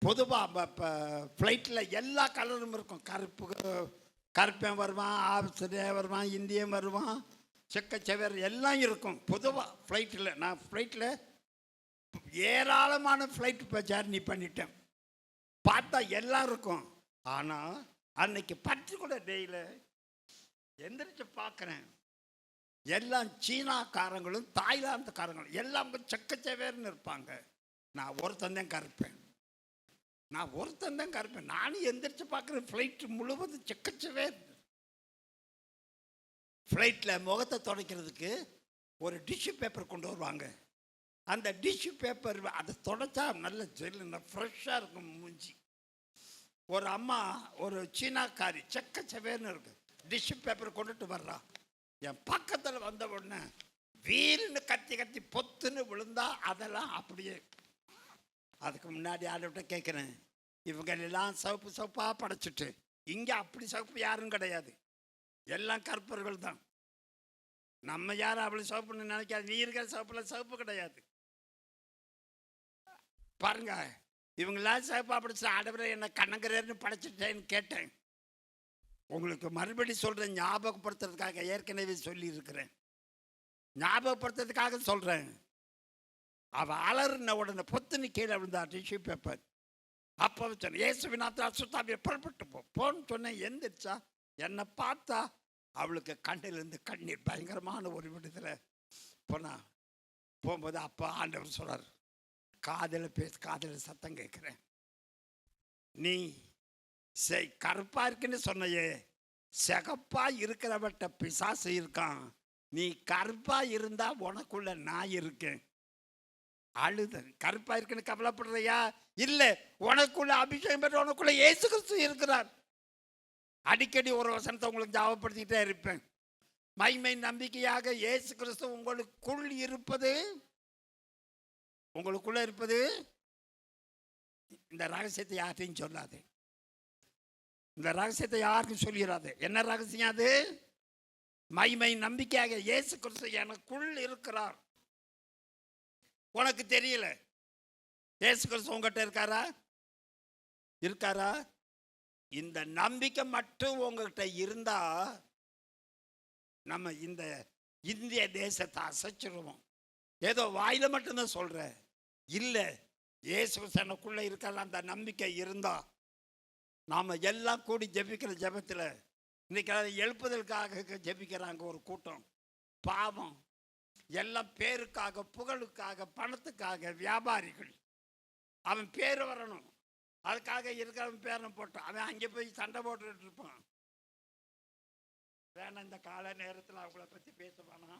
பொதுவாக இப்போ ஃப்ளைட்டில் எல்லா கலரும் இருக்கும். கருப்பன் வருவான், ஆஸ்திரேலியா வருவான், இந்தியன் வருவான், செக்கச்செவர் எல்லாம் இருக்கும் பொதுவாக ஃப்ளைட்டில். நான் ஃப்ளைட்டில் ஏராளமான ஃப்ளைட் இப்போ ஜர்னி பண்ணிட்டேன். பார்த்தா எல்லாம் இருக்கும். ஆனால் அன்னைக்கு பர்டிகுலர் டேயில் எந்திரிச்சு பார்க்குறேன், எல்லாம் சீனாக்காரங்களும் தாய்லாந்துக்காரங்களும் எல்லாம் செக்கச்செவேர்னு இருப்பாங்க. நான் ஒருத்தன் தான் கருப்பேன். நானும் எந்திரிச்சு பார்க்குறேன், ஃப்ளைட்டு முழுவதும் செக்கச்செவேர். ஃப்ளைட்டில் முகத்தை துடைக்கிறதுக்கு ஒரு டிஷ்யூ பேப்பர் கொண்டு வருவாங்க. அந்த டிஷ்யூ பேப்பர் அதை துடைச்சா நல்ல ஜெல்லு ஃப்ரெஷ்ஷாக இருக்கும் மூஞ்சி. ஒரு அம்மா, ஒரு சீனாக்காரி செக்கச்செவேர்னு இருக்கு, டிஷ்யூ பேப்பர் கொண்டுட்டு வர்றா. என் பக்கத்தில் வந்த உடனே வீல்னு கத்தி பொத்துன்னு விழுந்தா அதெல்லாம் அப்படியே. அதுக்கு முன்னாடி ஆளுகிட்ட கேட்குறேன், இவங்க எல்லாம் சிவப்பாக படைச்சிட்டு இங்கே அப்படி சிவப்பு யாரும் கிடையாது, எல்லாம் கற்பர்கள் தான். நம்ம யாரும் அவ்வளோ சிவப்புன்னு நினைக்காது. நீ இருக்கிற சிவப்புல சிவப்பு கிடையாது. பாருங்க, இவங்களாம் சிவப்பா படிச்சு ஆடவரை என்ன கண்ணங்கரேன்னு படைச்சிட்டேன்னு கேட்டேன். உங்களுக்கு மறுபடி சொல்கிறேன், ஞாபகப்படுத்துறதுக்காக. ஏற்கனவே சொல்லியிருக்கிறேன், ஞாபகப்படுத்துறதுக்காக சொல்கிறேன். அவள் அலறின உடனே பொத்துன்னு கீழே விழுந்தா டிஷ்யூ பேப்பர். அப்போ சொன்னேன், இயேசுவினாத்துல அசுத்தாவியை புறப்பட்டு போன்னு சொன்னேன். எந்திரிச்சா என்னை பார்த்தா அவளுக்கு கண்ணிலிருந்து கண்ணீர், பயங்கரமான ஒரு விடுதலை. போகும்போது அப்போ ஆண்டவர் சொல்றார், காதில் சத்தம் கேட்குறேன், நீ கருப்பா இருக்குன்னு சொன்னையே, சிகப்பா இருக்கிறவட்ட பிசாசு இருக்கான். நீ கருப்பா இருந்தா உனக்குள்ள நான் இருக்கேன். அழுத கருப்பா இருக்குன்னு கவலைப்படுறியா? இல்ல, உனக்குள்ள அபிஷேகம் பெற்ற உனக்குள்ள இயேசு கிறிஸ்து இருக்கிறார். அடிக்கடி ஒரு வசனத்தை உங்களுக்கு ஞாபகப்படுத்திக்கிட்டே இருப்பேன். மகிமை நம்பிக்கையாக இயேசு கிறிஸ்து உங்களுக்குள் இருப்பது, உங்களுக்குள்ள இருப்பது. இந்த ரகசியத்தை யார்ட்டையும் சொல்லாது. இந்த ரகசியத்தை யாருக்கும் சொல்லிடாது. என்ன ரகசியம் அது? மகிமை நம்பிக்கையாக இயேசு கிறிஸ்து எனக்குள் இருக்கிறார். உனக்கு தெரியல, இயேசு கிறிஸ்து உங்ககிட்ட இருக்காரா? இருக்காரா? இந்த நம்பிக்கை மட்டும் உங்ககிட்ட இருந்தா நம்ம இந்த இந்திய தேசத்தை அசைச்சிருவோம். ஏதோ வாயில மட்டும்தான் சொல்ற, இல்ல இயேசு கிறிஸ்து எனக்குள்ள இருக்கால அந்த நம்பிக்கை இருந்தா நாம எல்லாம் கூடி ஜெபிக்கிற ஜெபத்துல இன்னைக்கு எழுப்புதலுக்காக ஜெபிக்கிறாங்க ஒரு கூட்டம். பாவம், எல்லாம் பேருக்காக, புகழுக்காக, பணத்துக்காக, வியாபாரிகள். அவன் பேர் வரணும், அதுக்காக இருக்கிறவன் பேரை போட்டான். அவன் அங்கே போய் சண்டை போட்டுட்டு இருப்பான். வேணா இந்த கால நேரத்தில் அவங்கள பற்றி பேசுவானா?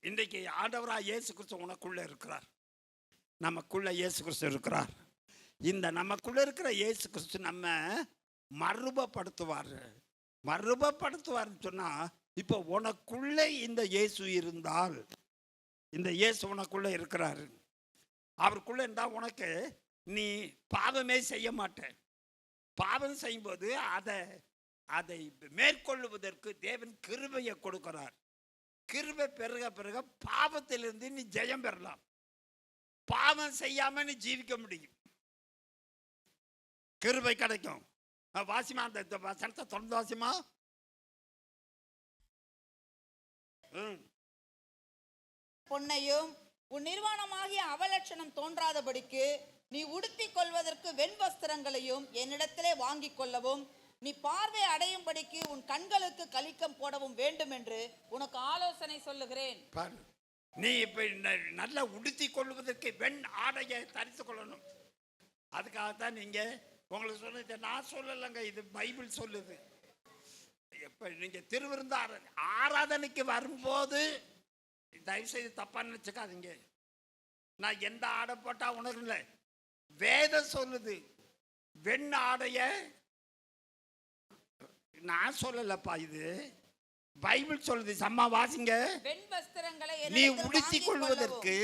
இன்றைக்கு ஆண்டவராக இயேசு கிறிஸ்து உனக்குள்ள இருக்கிறார், நமக்குள்ள இயேசு கிறிஸ்து இருக்கிறார். இந்த நமக்குள்ள இருக்கிற இயேசு கிறிஸ்து நம்ம மறுபப்படுத்துவார்னு சொன்னா, இப்போ உனக்குள்ள இந்த இயேசு இருந்தால், இந்த இயேசு உனக்குள்ள இருக்கிறாரு, அவருக்குள்ள இருந்தால் உனக்கு நீ பாவமே செய்ய மாட்டேன். பாவம் செய்யும்போது அதை மேற்கொள்வதற்கு தேவன் கிருபையை கொடுக்கிறார். கிருபை பெருக பாவத்திலிருந்து நீ ஜெயம் பெறலாம். பாவம் செய்யாம நீ ஜீவிக்க முடியும். கிருபை கிடைக்கும். வாசிமா, அந்த வசனத்தை தொடர்ந்து வாசிமா. பொன்னையும் உன் நிர்வாணமாகிய அவலட்சணம் தோன்றாதபடிக்கு நீ உடுத்திக் கொள்வதற்கு வெண் வஸ்திரங்களையும் என்னிடத்திலே வாங்கிக் கொள்ளவும், நீ பார்வை அடையும்படிக்கு உன் கண்களுக்கு கலிக்கம் போடவும் வேண்டும் என்று உனக்கு ஆலோசனை சொல்லுகிறேன். நீ இப்ப நல்லா உடுத்தி கொள்வதற்கு வெண் ஆடையை தரித்து கொள்ளணும். அதுக்காகத்தான் நீங்க உங்களுக்கு சொன்னது நான் சொல்லலைங்க, இது பைபிள் சொல்லுது. எப்ப நீங்க திருவிருந்த ஆராதனைக்கு வரும்போது தயவு செய்து தப்பா நினைச்சுக்காதீங்க. நான் எந்த ஆடை போட்டா உனக்கு இல்லை, வேதம் சொல்லுது. வெண் ஆடைய நான் சொல்லலப்பா, இது பைபிள் சொல்லுது. சம்மா வாசிங்க. வெண் வஸ்திரங்களை நீ உடுத்தி கொள்வதற்கு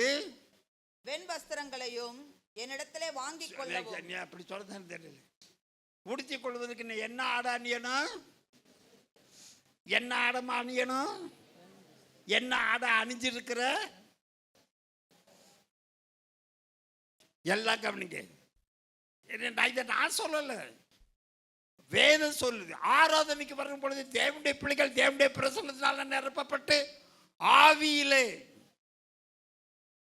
வெண் வஸ்திரங்களையும் என்னிடத்திலே வாங்கிக் கொள்ளவும். நீ அப்படி சொல்றதுன்னு தெரியல. உடுத்தி கொள்வதற்கு நீ என்ன ஆடை அணியணும், என்ன ஆடமா அணியணும், என்ன ஆடை அணிஞ்சிருக்கிற எல்லாம் கவனிங்க. இதை நான் சொல்லல, வேதம் சொல்லுது. ஆராதனைக்கு வரும் பொழுது தேவனுடைய பிள்ளைகள் தேவனுடைய பிரசன்னத்தினால நிரப்பப்பட்டு ஆவியிலே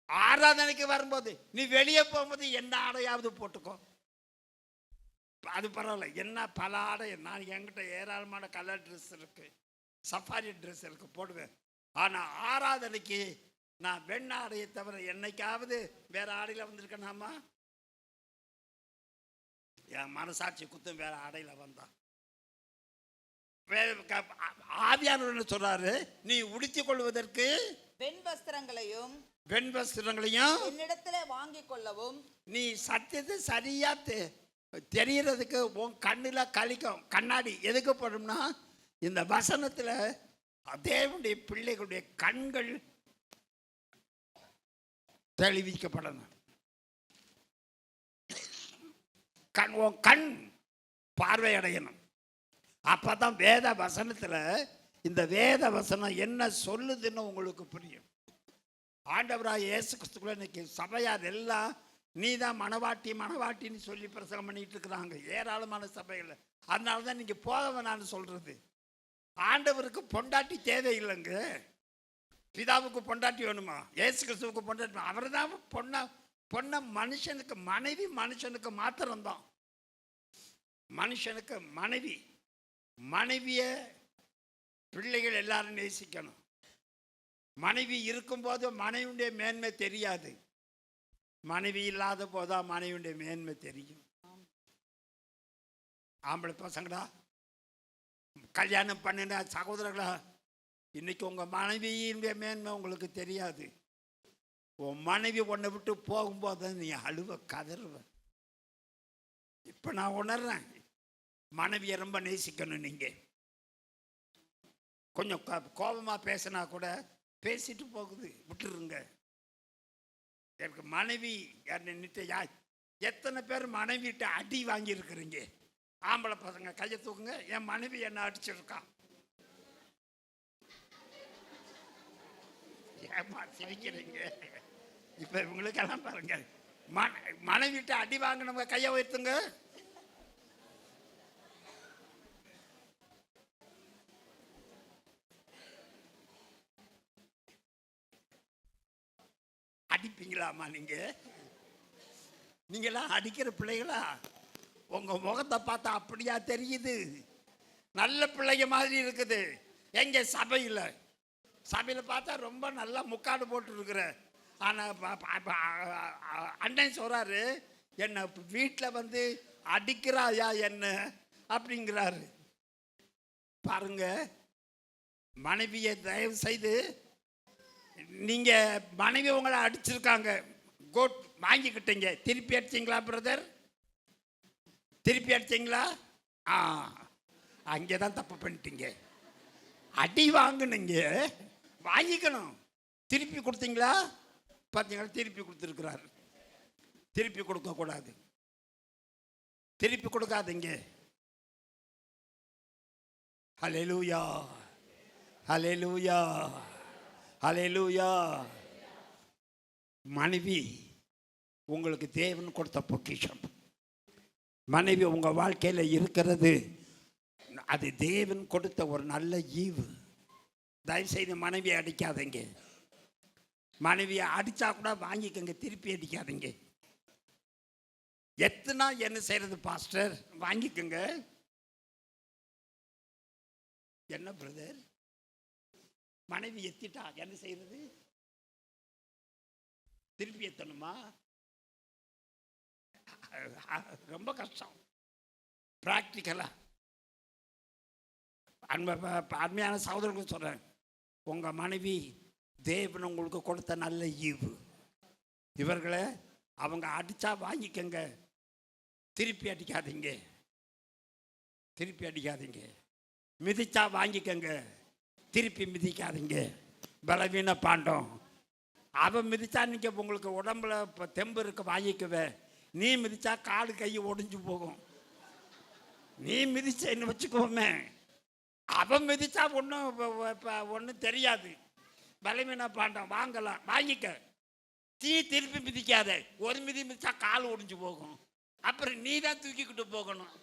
ஆராதனைக்கு வரும்போது நீ வெளியே போகும்போது என்ன ஆடையாவது போட்டுக்கோ, அது பரவாயில்ல. என்ன பல ஆடை, நான் என்கிட்ட ஏராளமான கலர் ட்ரெஸ் இருக்கு, சஃபாரி ட்ரெஸ் இருக்கு, போடுவேன். ஆனா ஆராதனைக்கு நான் வெண் ஆடையை தவிர என்னைக்காவது வேற ஆடையில வந்திருக்கேனாமா? என் மனசாட்சி குத்தும் வேற ஆடையில வந்தா. ஆவியானவர் சொல்றாரு, நீ உடுத்திக் கொள்வதற்கு வெண் வஸ்திரங்களையும் என்னிடத்திலே வாங்கிக் கொள்ளவும். நீ சத்தியத்தை சரியா தெரியறதுக்கு உன் கண்ணுல கழிக்கும் கண்ணாடி எதுக்கு போடும்னா, இந்த வசனத்துல தேவனுடைய பிள்ளைகளுடைய கண்கள் தெளிவிக்கப்படணும். கண் பார்வை அடையணும். அப்பதான் வேத வசனத்துல இந்த வேத வசனம் என்ன சொல்லுதுன்னு உங்களுக்கு புரியும். ஆண்டவராக இயேசு கிறிஸ்துக்குள்ள இன்னைக்கு சபையார் எல்லாம் நீதான் மனவாட்டின்னு சொல்லி பிரசங்கம் பண்ணிட்டு இருக்கிறாங்க ஏராளமான சபைகள். அதனாலதான் நீங்க போக வேணான்னு சொல்றது. ஆண்டவருக்கு பொண்டாட்டி தேவையில்லைங்க. பிதாவுக்கு பொண்டாட்டி வேணுமா? இயேசு கிறிஸ்துவுக்கு பொண்டாட்டி. அவர் தான் பொண்ண மனுஷனுக்கு மனைவி, மனுஷனுக்கு மாத்திரம்தான். மனுஷனுக்கு மனைவிய பிள்ளைகள் எல்லாரும் நேசிக்கணும். மனைவி இருக்கும்போது மனைவியுடைய மேன்மை தெரியாது, மனைவி இல்லாத போதான் மனைவியுடைய மேன்மை தெரியும். ஆம்பளை பசங்களா, கல்யாணம் பண்ணின சகோதரர்களா, இன்னைக்கு உங்க மனைவியினுடைய மேன்மை உங்களுக்கு தெரியாது. உன் மனைவி உன்னை விட்டு போகும்போது நீ அழுவ கதறுவ. இப்ப நான் உணர்றேன், மனைவியை ரொம்ப நேசிக்கணும். நீங்க கொஞ்சம் கோபமா பேசினா கூட பேசிட்டு போகுது, விட்டுருங்க. எனக்கு மனைவி எத்தனை பேர் மனைவிட்ட அடி வாங்கி இருக்கிறீங்க? ஆம்பளை பசங்க கையை தூக்குங்க. என் மனைவி என்ன அடிச்சிருக்கான். ஏமா சிரிக்கிறீங்க? இப்ப இவங்களுக்கெல்லாம் பாருங்க, மனைவிட்ட அடி வாங்கினவங்க கையை உயர்த்துங்க. அடிப்பீங்களாமா? நீங்களாம் அடிக்கிற பிள்ளைகளா? உங்க முகத்தை பார்த்தா அப்படியா தெரியுது? நல்ல பிள்ளைங்க மாதிரி இருக்குது. எங்க சபையில பார்த்தா ரொம்ப நல்லா முக்காடு போட்டு இருக்கிற. ஆனா அண்ணன் சொல்றாரு, என்ன வீட்டில் வந்து அடிக்கிறாயா என்ன அப்படிங்கிறாரு. பாருங்க, மனைவியை தயவு செய்து நீங்க மனைவி உங்களை அடிச்சிருக்காங்க, கோட் வாங்கிக்கிட்டீங்க, திருப்பி அடிச்சிங்களா பிரதர்? திருப்பி அடிச்சிங்களா? ஆ, அங்கே தான் தப்பு பண்ணிட்டீங்க. அடி வாங்கினீங்க, வாங்கிக்கணும். திருப்பி கொடுத்தீங்களா? பார்த்தீங்களா, திருப்பி கொடுத்துருக்கிறார். திருப்பி கொடுக்கக்கூடாது, திருப்பி கொடுக்காதீங்க. ஹல்லேலூயா, ஹல்லேலூயா, ஹல்லேலூயா. மனைவி உங்களுக்கு தேவன் கொடுத்த பொக்கிஷம். மனைவி உங்கள் வாழ்க்கையில் இருக்கிறது, அது தேவன் கொடுத்த ஒரு நல்ல ஈவு. தயவுசெய்து மனைவியை அடிக்காதீங்க. மனைவியை அடித்தா கூட வாங்கிக்கங்க, திருப்பி அடிக்காதீங்க. எத்தனை என்ன செய்யறது பாஸ்டர்? வாங்கிக்கங்க. என்ன பிரதர், மனைவி எத்திட்டா என்ன செய்யறது? திருப்பி எத்தணுமா? ரொம்ப கஷ்டம். பிராக்டிக்கலா அருமையான சகோதரர்களுக்கு சொல்றேன், உங்க மனைவி தேவன் உங்களுக்கு கொடுத்த நல்ல ஈவு. இவர்களை அவங்க அடிச்சா வாங்கிக்கங்க, திருப்பி அடிக்காதீங்க, திருப்பி அடிக்காதீங்க. மிதிச்சா வாங்கிக்கங்க, திருப்பி மிதிக்காதீங்க. பலவீன பாண்டம். அவன் மிதிச்சா நீங்க உங்களுக்கு உடம்புல தெம்பு இருக்க வாங்கிக்குவே. நீ மிதிச்சா காடு கை ஒடிஞ்சு போகும். நீ மிதிச்சேன்னு வச்சுக்கோமே, அவன் மிதிச்சா ஒன்றும் தெரியாது. பலவீன பாண்டம். வாங்கலாம், வாங்கிக்க. திருப்பி மிதிக்காத. ஒரு மிதிச்சா கால் ஒடிஞ்சு போகும். அப்புறம் நீ தான் தூக்கிக்கிட்டு போகணும்,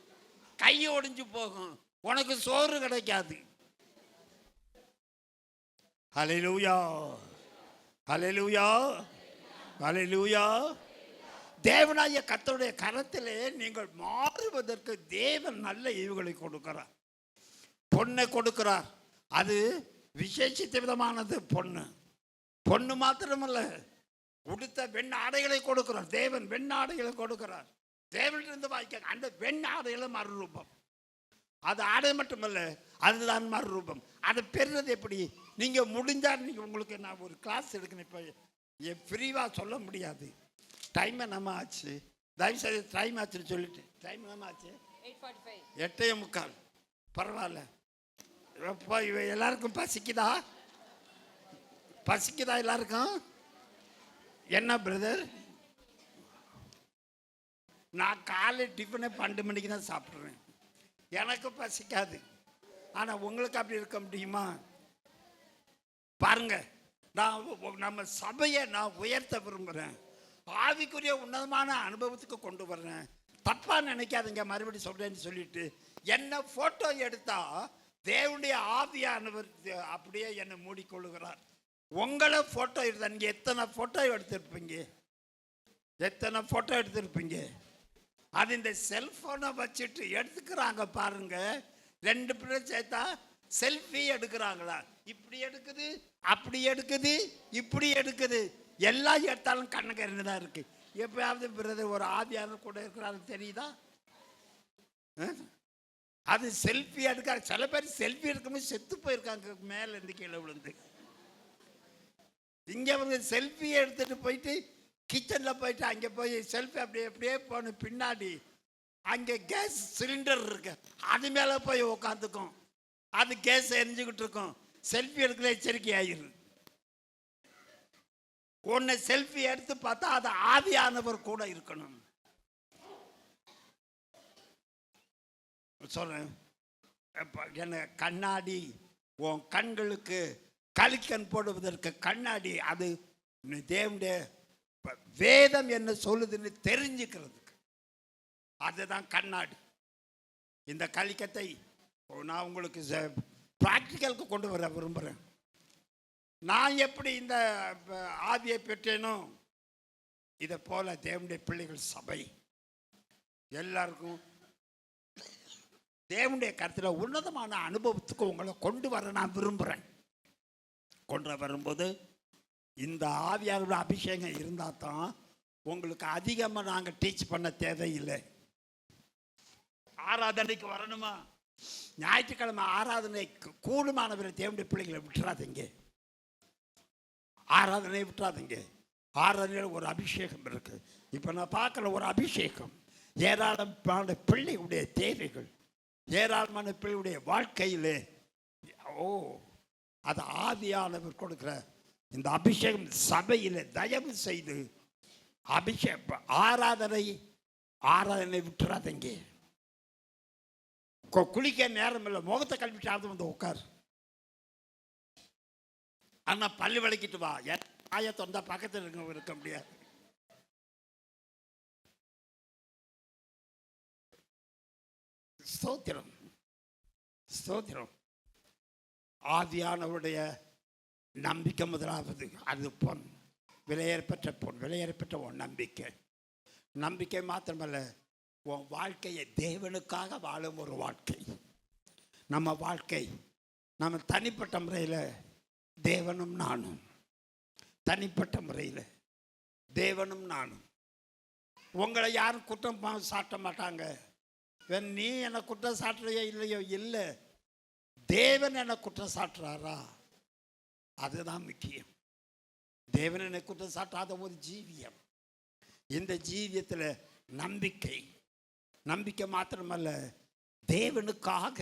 கை ஒடிஞ்சு போகும், உனக்கு சோறு கிடைக்காது. ஹல்லேலூயா, ஹல்லேலூயா, ஹல்லேலூயா. தேவனாகிய கர்த்தருடைய கரத்திலே நீங்கள் மாறுவதற்கு தேவன் நல்ல ஈவுகளை கொடுக்கிறார். பொண்ணை கொடுக்கிறார். அது விசேஷித்த விதமானது. பொண்ணு மாத்திரமல்ல, உடுத்த வெண் ஆடைகளை கொடுக்கிறார். தேவன் வெண் ஆடைகளை கொடுக்கிறார். தேவனிலிருந்து வாய்க்க அந்த வெண் ஆடைகளை மறுரூபம். அது ஆடை மட்டுமல்ல, அதுதான் மறுரூபம். அதை பெறுறது எப்படி? நீங்க முடிஞ்சா நீங்க உங்களுக்கு நான் ஒரு கிளாஸ் எடுக்கணும். இப்போ ஃப்ரீவா சொல்ல முடியாது. டைம் நம்ம ஆச்சு. தயவுசெய்து டைம் ஆச்சுன்னு சொல்லிட்டு. டைம் நம்ம ஆச்சு 8:45. பரவாயில்ல. இப்போ எல்லாருக்கும் பசிக்குதா? பசிக்குதா எல்லாருக்கும்? என்ன பிரதர், நான் காலை டிஃபனே 12 மணிக்கு தான் சாப்பிட்றேன். எனக்கு பசிக்காது. ஆனால் உங்களுக்கு அப்படி இருக்க முடியுமா? பாருங்க, நான் நம்ம சபையை நான் உயர்த்த விரும்புகிறேன். ஆவிக்குரிய உன்னதமான அனுபவத்துக்கு கொண்டு வர்றேன். தப்பா நினைக்காதுங்க, மறுபடியும் சொல்றேன்னு சொல்லிட்டு என்ன போட்டோ எடுத்தா தேவனுடைய ஆவியானவர் அப்படியே என்னை மூடிக்கொள்ளுகிறார். உங்களை போட்டோ எடுத்தா நீங்க எத்தனை போட்டோ எடுத்திருப்பீங்க? எத்தனை போட்டோ எடுத்திருப்பீங்க? அது இந்த செல்போனை வச்சுட்டு எடுத்துக்கிறாங்க பாருங்க. 2 பேரும் சேர்த்தா செல்ஃபி எடுக்கிறாங்களா? இப்படி எடுக்குது, அப்படி எடுக்குது, இப்படி எடுக்குது. எல்லாம் எடுத்தாலும் கண்ணு தான் இருக்கு. எப்பயாவது பிரதர் ஒரு ஆவியானவர் கூட இருக்கிறாரு தெரியுதா? அது செல்ஃபி எடுக்க. சில பேர் செல்ஃபி எடுக்கும்போது செத்து போயிருக்காங்க, மேல இருந்து கீழே விழுந்து. இங்க வந்து செல்ஃபி எடுத்துட்டு போயிட்டு கிச்சன்ல போயிட்டு அங்கே போய் செல்ஃபி அப்படியே அப்படியே போன பின்னாடி அங்கே கேஸ் சிலிண்டர் இருக்கு, அது மேலே போய் உக்காந்துக்கும். அது கேஸ் எரிஞ்சுக்கிட்டு இருக்கும். செல்ஃபி எடுக்கல, எச்சரிக்கை ஆயிரு. உன்னை செல்ஃபி எடுத்து பார்த்தா அது ஆவியானவர் கூட இருக்கணும். சொல்றேன், என்ன கண்ணாடி உன் கண்களுக்கு கலிக்கண் போடுவதற்கு கண்ணாடி. அது தேவனுடைய வேதம் என்ன சொல்லுதுன்னு தெரிஞ்சுக்கிறதுக்கு அதுதான் கண்ணாடி. இந்த கலிக்கத்தை நான் உங்களுக்கு பிராக்டிக்கலுக்கு கொண்டு வர விரும்புகிறேன். நான் எப்படி இந்த ஆவியை பெற்றேனோ இதை போல தேவனுடைய பிள்ளைகள் சபை எல்லாருக்கும் தேவனுடைய கருத்தில் உன்னதமான அனுபவத்துக்கு உங்களை கொண்டு வர நான் விரும்புகிறேன். கொண்டு வரும்போது இந்த ஆவியாரோட அபிஷேகம் இருந்தால் தான் உங்களுக்கு அதிகமாக நாங்கள் டீச் பண்ண தேவையில்லை. ஆராதனைக்கு வரணுமா? ஞாயிற்றுக்கிழமை ஆராதனை கூடுமானவரை தேவனுடைய பிள்ளைகளை விட்டுறாதீங்க. ஆராதனை விட்டுறாதீங்க. ஆராதனையில் ஒரு அபிஷேகம் இருக்கு. இப்போ நான் பார்க்குற ஒரு அபிஷேகம் ஏராளமான பிள்ளையுடைய தேவைகள், ஏராளமான பிள்ளையுடைய வாழ்க்கையிலே அது ஆவியானவர் கொடுக்கிற இந்த அபிஷேகம் சபையில் தயவு செய்து ஆராதனை விட்டுறாதீங்க. குளிக்க நேரம் இல்லை, முகத்தை கழுவிட்டாவது வந்து உட்கார். ஆனா பல்லு விளக்கிட்டு வா, ஆயத்தை வந்தா பக்கத்தில் இருக்க முடியாது. ஸ்தோத்திரம் ஸ்தோத்திரம். ஆவியானவருடைய நம்பிக்கை முதலாவது. அது பொன், விலையேறப்பெற்ற உன் நம்பிக்கை மாத்திரமல்ல, உன் வாழ்க்கையை தேவனுக்காக வாழும் ஒரு வாழ்க்கை. நம்ம வாழ்க்கை நம்ம தனிப்பட்ட முறையில் தேவனும் நானும், தனிப்பட்ட முறையில் தேவனும் நானும். உங்களை யாரும் குற்றம் சாட்ட மாட்டாங்க. நீ என்னை குற்றம் சாட்டுறையோ இல்லையோ, இல்லை, தேவன் என்னை குற்றம் சாட்டுறாரா, அதுதான் முக்கியம். தேவன் என்னை குற்றம் சாட்டாத ஒரு ஜீவியம். இந்த ஜீவியத்தில் நம்பிக்கை மாத்திரமல்ல, தேவனுக்காக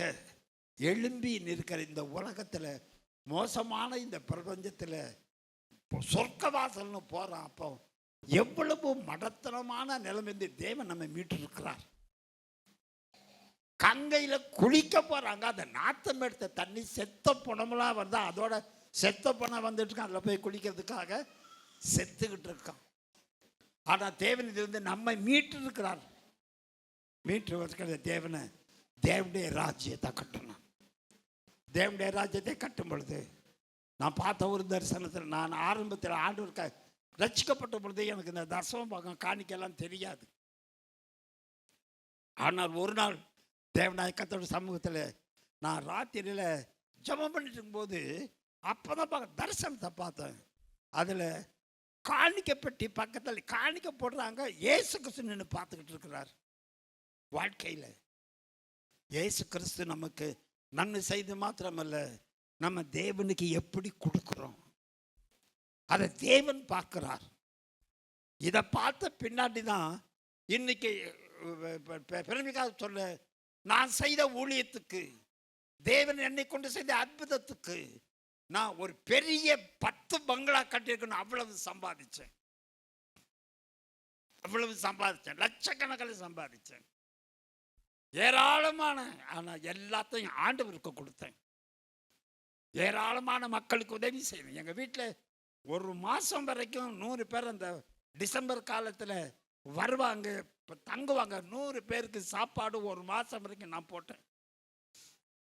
எழும்பி நிற்கிற இந்த உலகத்தில், மோசமான இந்த பிரபஞ்சத்தில் சொர்க்கவாசல்னு போகிறான். அப்போ எவ்வளவு மடத்தனமான நிலைமை தேவன் நம்ம மீட்டிருக்கிறார். கங்கையில் குளிக்க போகிறாங்க, அந்த நாத்தம் எடுத்த தண்ணி செத்த பணமெல்லாம் வந்தால் அதோட செத்த பணம் வந்துட்டு இருக்கான். அதில் போய் குளிக்கிறதுக்காக செத்துக்கிட்டு இருக்கான். ஆனால் தேவன் இதிலிருந்து நம்மை மீட்டிருக்கிறார். மீட்டு தேவனுடைய ராஜ்யத்தை கட்டணும். தேவனுடைய ராஜ்யத்தை கட்டும் பொழுது நான் பார்த்த ஒரு தரிசனத்தில், நான் ஆரம்பத்தில் ஆண்டவருக்கு ரட்சிக்கப்பட்ட பொழுது எனக்கு இந்த தர்சனம் பார்க்க காணிக்கெல்லாம் தெரியாது. ஆனால் ஒரு நாள் தேவனாய கர்த்தருடைய சமூகத்தில் நான் ராத்திரியில் ஜெபம் பண்ணிட்டு இருக்கும்போது அப்போ தான் தரிசனத்தை பார்த்தேன். அதில் காணிக்கப்பட்டி பக்கத்தில் காணிக்க போடுறாங்க. இயேசு கிறிஸ்து நின்று பார்த்துக்கிட்டு இருக்கிறார். வாழ்க்கையில் இயேசு கிறிஸ்து நமக்கு நன்மை செய்து மாத்திரமல்ல, நம்ம தேவனுக்கு எப்படி கொடுக்குறோம் அதை தேவன் பார்க்கிறார். இதை பார்த்த பின்னாடி தான் இன்னைக்கு பெருமைக்காக சொல்ல, நான் செய்த ஊழியத்துக்கு, தேவன் என்னை கொண்டு செய்த அற்புதத்துக்கு நான் ஒரு பெரிய 10 பங்களா கட்டியிருக்கணும். அவ்வளவு சம்பாதிச்சேன், லட்சக்கணக்கில் சம்பாதிச்சேன், ஏராளமான. ஆனால் எல்லாத்தையும் ஆண்டவருக்கு கொடுத்தேன். ஏராளமான மக்களுக்கு உதவி செய்யணும். எங்கள் வீட்டில் ஒரு மாதம் வரைக்கும் 100 பேர் அந்த டிசம்பர் காலத்தில் வருவாங்க, இப்போ தங்குவாங்க. 100 பேருக்கு சாப்பாடு ஒரு மாதம் வரைக்கும் நான் போட்டேன்.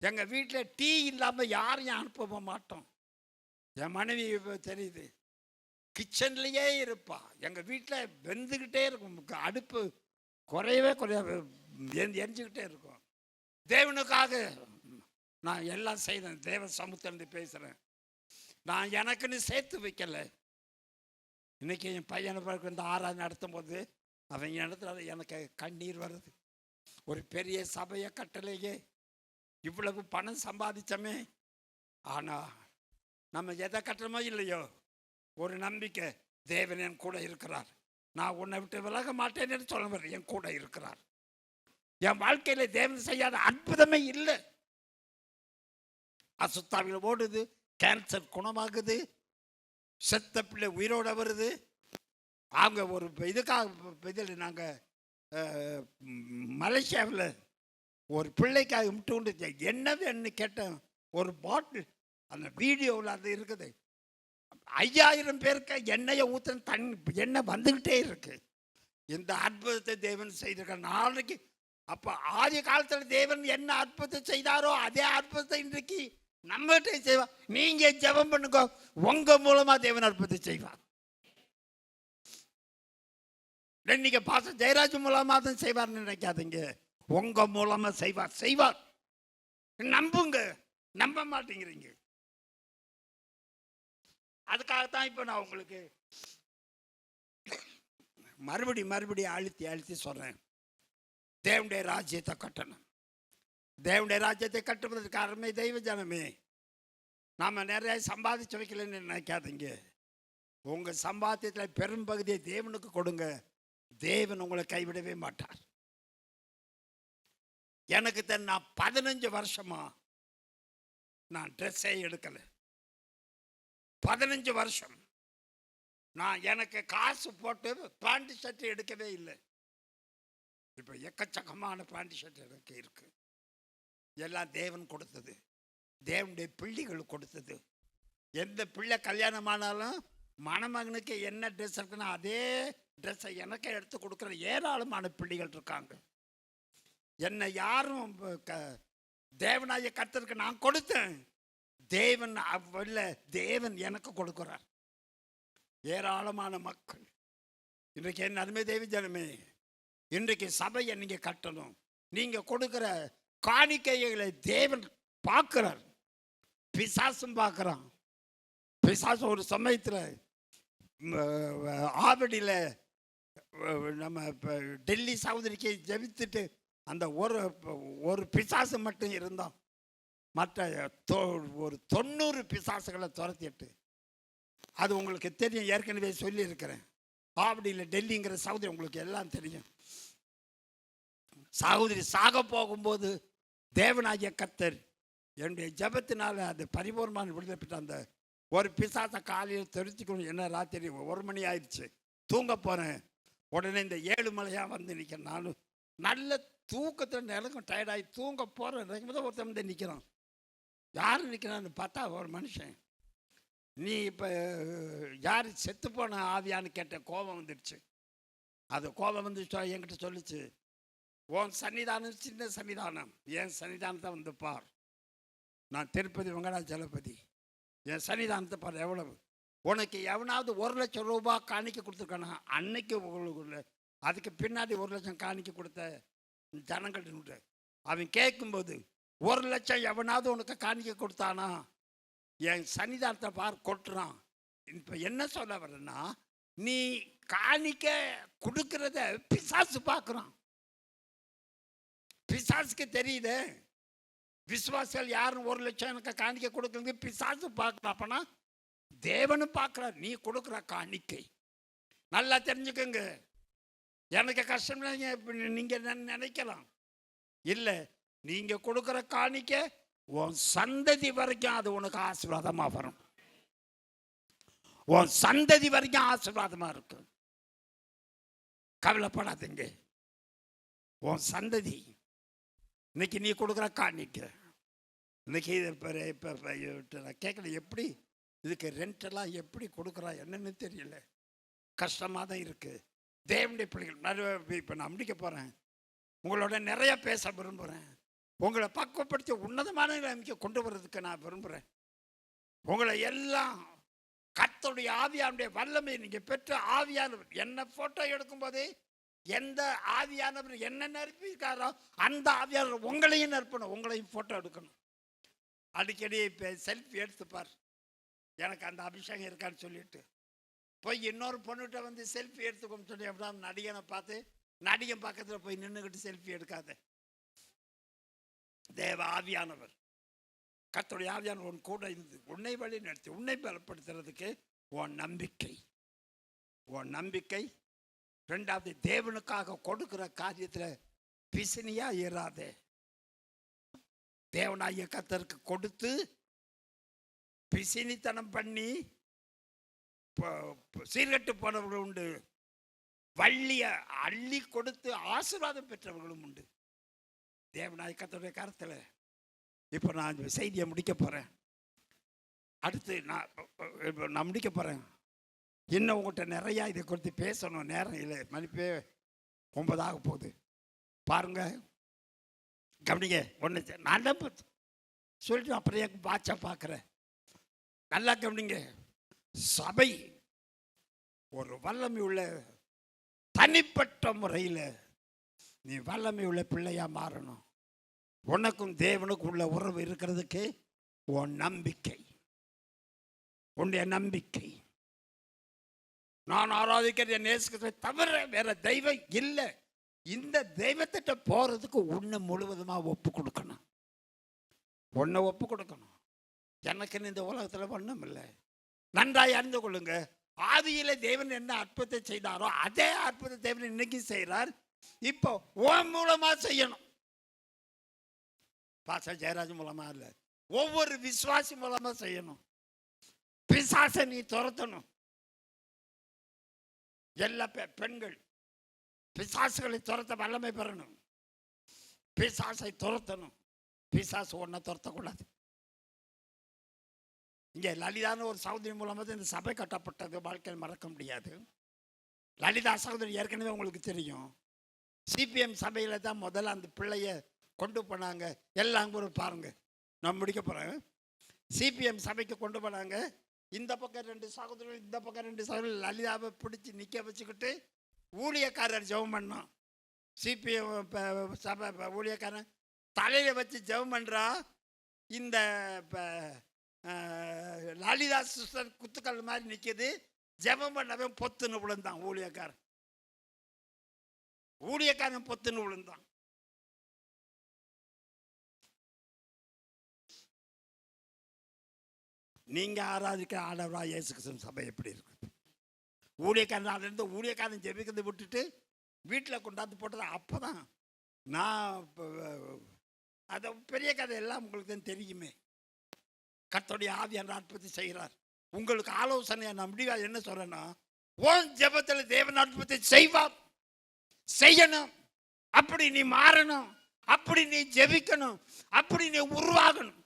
எங்கள் வீட்டில் டீ இல்லாமல் யாரையும் அனுப்ப மாட்டோம். என் மனைவி தெரியுது, கிச்சன்லேயே இருப்பா. எங்கள் வீட்டில் வெந்துக்கிட்டே இருக்கும், அடுப்பு குறையவே எரிஞ்சுக்கிட்டே இருக்கும். தேவனுக்காக நான் எல்லாம் செய்தேன். தேவ சமூகத்திலிருந்து பேசுகிறேன். நான் எனக்குன்னு சேர்த்து வைக்கலை. இன்னைக்கு என் பையனை இந்த ஆராதனை நடத்தும் போது அவன் இடத்துல எனக்கு கண்ணீர் வருது. ஒரு பெரிய சபையை கட்டலையே, இவ்வளவு பணம் சம்பாதிச்சோமே. ஆனால் நம்ம எதை கட்டுறமோ இல்லையோ, ஒரு நம்பிக்கை, தேவன் என் கூட இருக்கிறார். நான் உன்னை விட்டு விலக மாட்டேன்னு சொல்ல, என் கூட இருக்கிறார். என் வாழ்க்கையில் தேவன் செய்யாத அற்புதமே இல்லை. அசுத்தாவிகள் ஓடுது, கேன்சர் குணமாகுது, செத்த பிள்ளை உயிரோட வருது. அவங்க ஒரு இதுக்காக இதில் நாங்கள் மலேசியாவில் ஒரு பிள்ளைக்காக விட்டு என்னன்னு கேட்டேன். ஒரு பாட்டில், அந்த வீடியோவில் அது இருக்குது, 5000 பேருக்கு எண்ணெயை ஊற்றின எண்ணெய் வந்துக்கிட்டே இருக்கு. இந்த அற்புதத்தை தேவன் செய்திருக்க நாளைக்கு. அப்போ ஆதி காலத்தில் தேவன் என்ன அற்புதத்தை செய்தாரோ அதே அற்புதத்தை இன்றைக்கு நம்மகிட்ட செய்வார். நீங்க ஜெபம் பண்ணுங்க, உங்க மூலமா தேவன் அற்புதத்தை செய்வார். நீங்க பாஸ்டர் ஜெயராஜ் மூலமா தான் செய்வார்னு நினைக்காதீங்க, உங்க மூலமா செய்வார். நம்புங்க, நம்ப மாட்டேங்கிறீங்க. அதுக்காகத்தான் இப்ப நான் உங்களுக்கு மறுபடியும் அழுத்தி சொல்றேன். தேவனுடைய ராஜ்யத்தை கட்டணும். தேவனுடைய ராஜ்யத்தை கட்டுவதற்கு காரணமே தெய்வ ஜனமே. நாம நிறைய சம்பாதிச்சு வைக்கலன்னு நினைக்காதீங்க. உங்க சம்பாத்தியத்தில் பெரும்பகுதியை தேவனுக்கு கொடுங்க. தேவன் உங்களை கைவிடவே மாட்டார். எனக்கு நான் 15 வருஷமா நான் ட்ரெஸ்ஸே எடுக்கல. 15 வருஷம் நான் எனக்கு காசு போட்டு பேண்ட் ஷர்ட் எடுக்கவே இல்லை. இப்போ எக்கச்சக்கமான பேண்ட் ஷர்ட் எனக்கு இருக்கு. எல்லாம் தேவன் கொடுத்தது, தேவனுடைய பிள்ளைகள் கொடுத்தது. எந்த பிள்ளை கல்யாணமானாலும் மணமகனுக்கு என்ன ட்ரெஸ் இருக்குன்னா அதே ட்ரெஸ்ஸை எனக்கு எடுத்து கொடுக்குற ஏராளமான பிள்ளைகள் இருக்காங்க. என்னை யாரும் தேவனாய கர்த்தருக்கு நான் கொடுத்தேன், தேவன் தேவன் எனக்கு கொடுக்கிறார். ஏராளமான மக்கள் இன்றைக்கு என் அருமை தேவி ஜனமே, இன்றைக்கு சபையை நீங்க கட்டணும். நீங்க கொடுக்கிற காணிக்கைகளை தேவன் பார்க்கிறார், பிசாசும் பார்க்கிறான். பிசாசு ஒரு சமயத்தில் ஆவடியில் நம்ம டெல்லி சகோதரிக்கு ஜெபித்துட்டு அந்த ஒரு பிசாசு மட்டும் இருந்தான். மற்ற ஒரு 90 பிசாசுகளை துரத்திட்டு, அது உங்களுக்கு தெரியும், ஏற்கனவே சொல்லியிருக்கிறேன். ஆவடியில் டெல்லிங்கிற சகோதரி உங்களுக்கு எல்லாம் தெரியும். சகோதரி சாக போகும்போது தேவனாகிய கர்த்தர் என்னுடைய ஜபத்தினால அது பரிபூர்ணமான விடுதலை பெற்ற அந்த ஒரு பிசாசை காலையில் தெரிஞ்சுக்கணும். என்ன ராத்திரி 1 மணி ஆயிடுச்சு, தூங்க போகிறேன். உடனே இந்த 7 மலையாக வந்து நிற்கிறேன். நானும் நல்ல தூக்கத்தில் நிலக்கும் டயர்டாகி தூங்க போகிறேன். ஒருத்தன் வந்து நிற்கிறான். யார் நிற்கிறான்னு பார்த்தா ஒரு மனுஷன். நீ இப்போ யார் செத்து போன ஆவியான்னு கேட்ட கோபம் வந்துடுச்சு. அது கோபம் வந்து என்கிட்ட சொல்லிச்சு, உன் சன்னிதானம் சின்ன சன்னிதானம், என் சன்னிதானத்தை வந்து பார். நான் திருப்பதி வெங்கடாச்சலபதி, என் சன்னிதானத்தை பார். எவ்வளவு உனக்கு எவனாவது 1 லட்சம் ரூபாய் காணிக்க கொடுத்துருக்கானா? அன்னைக்கு உங்களுக்கு அதுக்கு பின்னாடி 1 லட்சம் காணிக்க கொடுத்த ஜனங்கள் உண்டு. அவன் கேட்கும்போது 1 லட்சம் எவனாவது உனக்கு காணிக்க கொடுத்தானா? என் சன்னிதானத்தை பார், கொட்டுறான். இப்போ என்ன சொல்ல வர்றேன்னா, நீ காணிக்க கொடுக்கறத பிசாசு பார்க்குறான். பிசாசுக்கு தெரியுது விசுவாசிகள் யாரும் 1 லட்சம் எனக்கு காணிக்க கொடுக்குறது பிசாசு பார்க்கலாம். அப்பனா தேவனும் பார்க்குறார் நீ கொடுக்குற காணிக்கை. நல்லா தெரிஞ்சுக்கோங்க. எனக்கு கஷ்டம் நீங்க நினைக்கலாம், இல்லை நீங்க கொடுக்குற காணிக்க உன் சந்ததி வரைக்கும் அது உனக்கு ஆசீர்வாதமா வரும். உன் சந்ததி வரைக்கும் ஆசீர்வாதமா இருக்கு. கவலைப்படாதீங்க. உன் சந்ததி இன்னைக்கு நீ கொடுக்குற காணிக்க, இன்னைக்கு இப்போ நான் கேட்கல, எப்படி இதுக்கு ரெண்டெல்லாம் எப்படி கொடுக்குறா என்னன்னு தெரியல. கஷ்டமாக தான் இருக்குது. தேவனுடைய பிள்ளைகள் இப்போ நான் முடிக்க போகிறேன். உங்களோட நிறைய பேச விரும்புகிறேன். உங்களை பக்குவப்படுத்தி உன்னதமான நிலைமைக்கு கொண்டு வர்றதுக்கு நான் விரும்புகிறேன். உங்களை எல்லாம் கர்த்தருடைய ஆவியானுடைய வல்லமை நீங்கள் பெற்ற ஆவியானவர் என்ன ஃபோட்டோ எடுக்கும்போது எந்த ஆவியானவர் என்ன நெருப்பிருக்காரோ அந்த ஆவியானவர் உங்களையும் நெருப்பணும், உங்களையும் ஃபோட்டோ எடுக்கணும். அடிக்கடி இப்போ செல்ஃபி எடுத்துப்பார், எனக்கு அந்த அபிஷேகம் இருக்கான்னு சொல்லிட்டு போய் இன்னொரு பொண்ணுகிட்ட வந்து செல்ஃபி எடுத்துக்கோன்னு சொல்லி எப்படா நடிகனை பார்த்து நடிகன் பக்கத்தில் போய் நின்றுக்கிட்டு செல்ஃபி எடுக்காத. தேவ ஆவியானவர் கர்த்தருடைய ஆவியானவர் உன் கூட இருந்து உன்னை வழி நடத்தி உன்னை பலப்படுத்துறதுக்கு உன் நம்பிக்கை. உன் நம்பிக்கை. 2வது, தேவனுக்காக கொடுக்கிற காரியத்தில் பிசினியா இராதே. தேவனாகிய கர்த்தருக்கு கொடுத்து பிசினித்தனம் பண்ணி சீர்கட்டு போனவர்கள் உண்டு, வள்ளிய அள்ளி கொடுத்து ஆசீர்வாதம் பெற்றவர்களும் உண்டு. தேவனாகிய கர்த்தருடைய கருத்தில் இப்போ நான் செய்தியை முடிக்க போகிறேன். அடுத்து நான் முடிக்க போகிறேன். இன்னும் உங்கள்கிட்ட நிறையா இதை குறித்து பேசணும், நேரம் இல்லை. மணிப்பே 9 ஆக போகுது. பாருங்க, கவனிங்க. ஒன்று நான் சொல்லிட்டு அப்புறம் எனக்கு பாட்சா பார்க்குறேன். நல்லா கவனிங்க. சபை ஒரு வல்லமை உள்ள தனிப்பட்ட முறையில் நீ வல்லமை உள்ள பிள்ளையா மாறணும். உனக்கும் தேவனுக்கும் உள்ள உறவு இருக்கிறதுக்கு உன் நம்பிக்கை, உன்னுடைய நம்பிக்கை. நான் ஆராதிக்கிற நேசிக்கிறதை தவிர வேற தெய்வம் இல்லை. இந்த தெய்வத்திட்ட போறதுக்கு உன்னை முழுவதுமாக ஒப்பு கொடுக்கணும். உன்னை ஒப்பு கொடுக்கணும். எனக்குன்னு இந்த உலகத்தில் ஒன்றும் இல்லை. நன்றாய் அறிந்து கொள்ளுங்க. ஆதியில தேவன் என்ன அற்புதத்தை செய்தாரோ அதே அற்புத தேவன் இன்னைக்கு செய்கிறார். இப்போ உன் மூலமா செய்யணும். பாஸ்டர் ஜெயராஜ் மூலமா இல்ல, ஒவ்வொரு விசுவாசி மூலமா செய்யணும். பிசாசை நீ துரத்தணும். எல்லா பெண்கள் பிசாசுகளை துரத்த வல்லமை பெறணும். பிசாசை துரத்தணும். பிசாசு ஒன்றை துரத்தக்கூடாது. இங்கே லலிதான ஒரு சகோதரி மூலமாக இந்த சபை கட்டப்பட்டது வாழ்க்கையில் மறக்க முடியாது. லலிதா சகோதரி ஏற்கனவே உங்களுக்கு தெரியும். சிபிஎம் சபையில் தான் முதல்ல அந்த பிள்ளைய கொண்டு போனாங்க. எல்லாம் ஒரு பாருங்க, நான் முடிக்க போகிறேன். சிபிஎம் சபைக்கு கொண்டு போனாங்க. இந்த பக்கம் 2 சகோதரர்கள், இந்த பக்கம் 2 சகோதரர்கள். லலிதாவை பிடிச்சி நிற்க வச்சுக்கிட்டு ஊழியக்காரர் ஜெபம் பண்ணோம். சிபிஎம் சபை ஊழியக்காரன் தலையில் வச்சு ஜெபம் பண்ணுறா. இந்த லலிதா சிஸ்டர் குத்துக்கல் மாதிரி நிற்கிது. ஜெபம் பண்ணவே பொத்துன்னு விழுந்தான் ஊழியக்காரன். ஊழியக்காரன் பொத்துன்னு விழுந்தான். நீங்க ஆராதிக்க ஆண்டவரா இயேசு கிறிஸ்து சபை எப்படி இருக்கு? ஊழியக்காரன் ஊழியக்காரன் ஜெபிக்கிறதை விட்டுட்டு வீட்டில் கொண்டாந்து போட்டது. அப்போதான் நான் அதை பெரிய கதை எல்லாம் உங்களுக்கு தான் தெரியுமே. கர்த்தருடைய ஆவியானவர் அற்புதத்தை செய்கிறார். உங்களுக்கு ஆலோசனை நான் முடிவா என்ன சொல்றேன்னா, உன் ஜெபத்தில் தேவன் அற்புதத்தை செய்வார். செய்யணும். அப்படி நீ மாறணும். அப்படி நீ ஜெபிக்கணும். அப்படி நீ உருவாகணும்.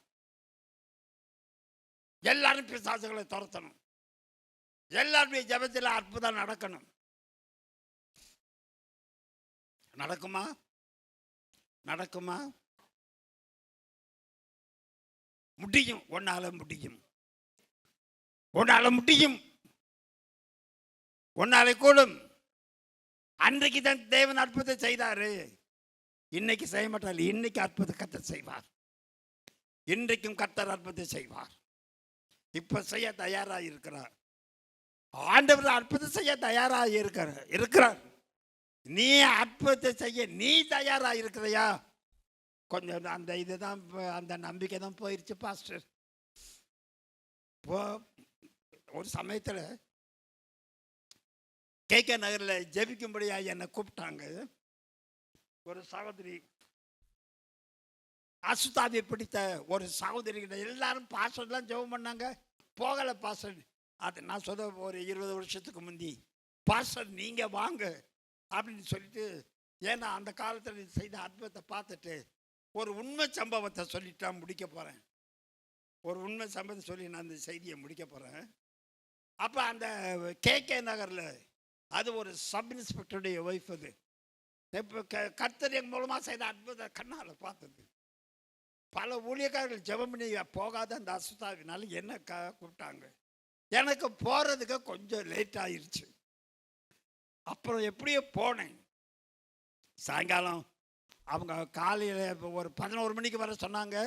எல்லாரும் பிசாசுகளை துரத்தணும். எல்லாருடைய ஜெபத்தில் அற்புதம் நடக்கணும். நடக்குமா? நடக்குமா? முடியும். உன்னால முடியும். உன்னால முடியும். உன்னால கூடும். அன்றைக்கு தான் தேவன் அற்புதத்தை செய்தாரு. இன்னைக்கு செய்ய மாட்டார். இன்னைக்கு அற்புத கர்த்தர் செய்வார். இன்றைக்கும் கர்த்தர் அற்புதத்தை செய்வார். இப்ப செய்ய தயாராக இருக்கிறார். ஆண்டவர் அற்புதம் செய்ய தயாராக இருக்கிறார். நீ அற்புதத்தை செய்ய நீ தயாராக இருக்கிறையா? கொஞ்சம் அந்த இதுதான், அந்த நம்பிக்கை தான் போயிடுச்சு பாஸ்டர். இப்போ ஒரு சமயத்தில் கேகே நகரில் ஜெபிக்கும்படியா என்னை கூப்பிட்டாங்க. ஒரு சகோதரி, அசுத்தாவியை பிடித்த ஒரு சகோதரி கிட்ட எல்லாரும் பாஸ்டர்லாம் ஜெபம் பண்ணாங்க. போகலை பாஸ்டர். அது நான் சொல்ல ஒரு 20 வருஷத்துக்கு முந்தி, பாஸ்டர் நீங்கள் வாங்க அப்படின்னு சொல்லிட்டு, ஏன்னா அந்த காலத்தில் செய்த அற்புதத்தை பார்த்துட்டு ஒரு உண்மை சம்பவத்தை சொல்லிட்டு நான் முடிக்க போகிறேன். ஒரு உண்மை சம்பவத்தை சொல்லி நான் அந்த செய்தியை முடிக்க போகிறேன். அப்போ அந்த கேகே நகரில் அது ஒரு சப் இன்ஸ்பெக்டருடைய ஒய்ஃப். அது இப்போ கர்த்தர் எங்கள் மூலமாக செய்த அற்புத கண்ணால் பார்த்தது. பல ஊழியக்காரர்கள் ஜெபம் பண்ணி போகாத அந்த அசுத்தாவினால என்ன கூப்பிட்டாங்க. எனக்கு போகிறதுக்கு கொஞ்சம் லேட் ஆயிடுச்சு. அப்புறம் எப்படியோ போனேன். சாயங்காலம் அவங்க காலையில் ஒரு 11 மணிக்கு வர சொன்னாங்க.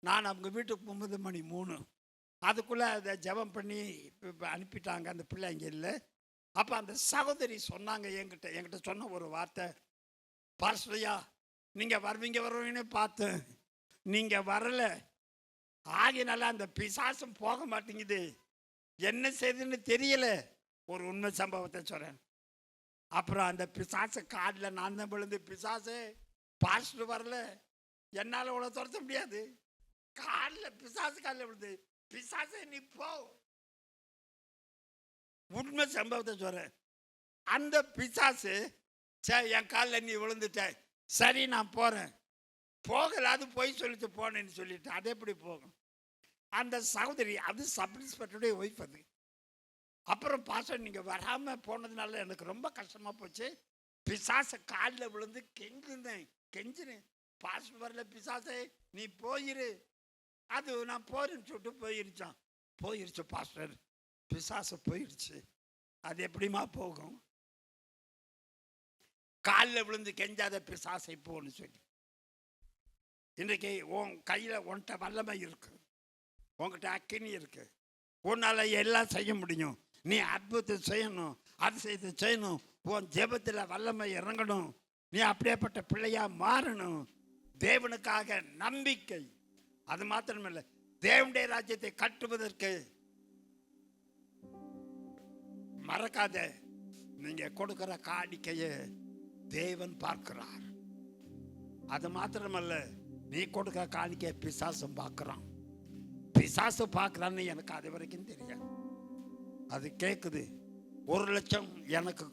நான் அவங்க வீட்டுக்கு 9 மணி 3 அதுக்குள்ளே அதை ஜெபம் பண்ணி அனுப்பிட்டாங்க. அந்த பிள்ளை அங்கே இல்லை. அப்போ அந்த சகோதரி சொன்னாங்க என்கிட்ட சொன்ன ஒரு வார்த்தை, பாஸ்டரையா நீங்கள் வருவீங்கன்னு பார்த்தேன், நீங்கள் வரல. ஆகினால அந்த பிசாசும் போக மாட்டேங்குது, என்ன செய்யுதுன்னு தெரியல. ஒரு உண்மை சம்பவத்தை சொல்கிறேன். அப்புறம் அந்த பிசாசு காலில் நான் தான் விழுந்து, பிசாசு பாஸ்டர் வரல, என்னால் உங்களை துரத்த முடியாது. காலில் பிசாசு காலில் விழுந்து, பிசாசு நீ போ. உண்மை சம்பவத்தை சொல்கிறேன். அந்த பிசாசு என் காலில் நீ விழுந்துட்ட, சரி நான் போகிறேன். போகல, அது போய் சொல்லிட்டு போனேன்னு சொல்லிட்டு அது எப்படி போகும்? அந்த சகோதரி, அது சப் இன்ஸ்பெக்டருடைய ஒய்ஃப். அது அப்புறம் பாஸ்டர் நீங்கள் வராமல் போனதுனால எனக்கு ரொம்ப கஷ்டமாக போச்சு. பிசாசை காலில் விழுந்து கெஞ்சினேன். பாஸ்டர் வரல, பிசாசை நீ போயிரு. அது நான் போறேன்னு சொல்லிட்டு போயிருச்சு பாஸ்டர். பிசாசு போயிடுச்சு. அது எப்படிமா போகும்? காலில் விழுந்து கெஞ்சாத பிசாசை போன்னு சொல்லி. இன்றைக்கு உன் கையில் உன்கிட்ட வல்லமை இருக்கு, உங்ககிட்ட அக்கினி இருக்கு, உன்னால் எல்லாம் செய்ய முடியும். நீ அற்புதத்தை செய்யணும், அதிசயத்தை செய்யணும். உன் ஜெபத்தில் வல்லமை இறங்கணும். நீ அப்படியேப்பட்ட பிள்ளையா மாறணும். தேவனுக்காக நம்பிக்கை, அது மாத்திரமில்லை, தேவனுடைய ராஜ்யத்தை கட்டுவதற்கு மறக்காத, நீங்க கொடுக்கிற காணிக்கையை தேவன் பார்க்கிறார். அது மாத்திரமல்ல, நீ கொடுக்கிற காணிக்கையை பிசாசும் பார்க்கிறான். பிசாசு பார்க்கிறான்னு எனக்கு அது வரைக்கும் தெரியாது. அது கேட்குது, 1 லட்சம் எனக்கு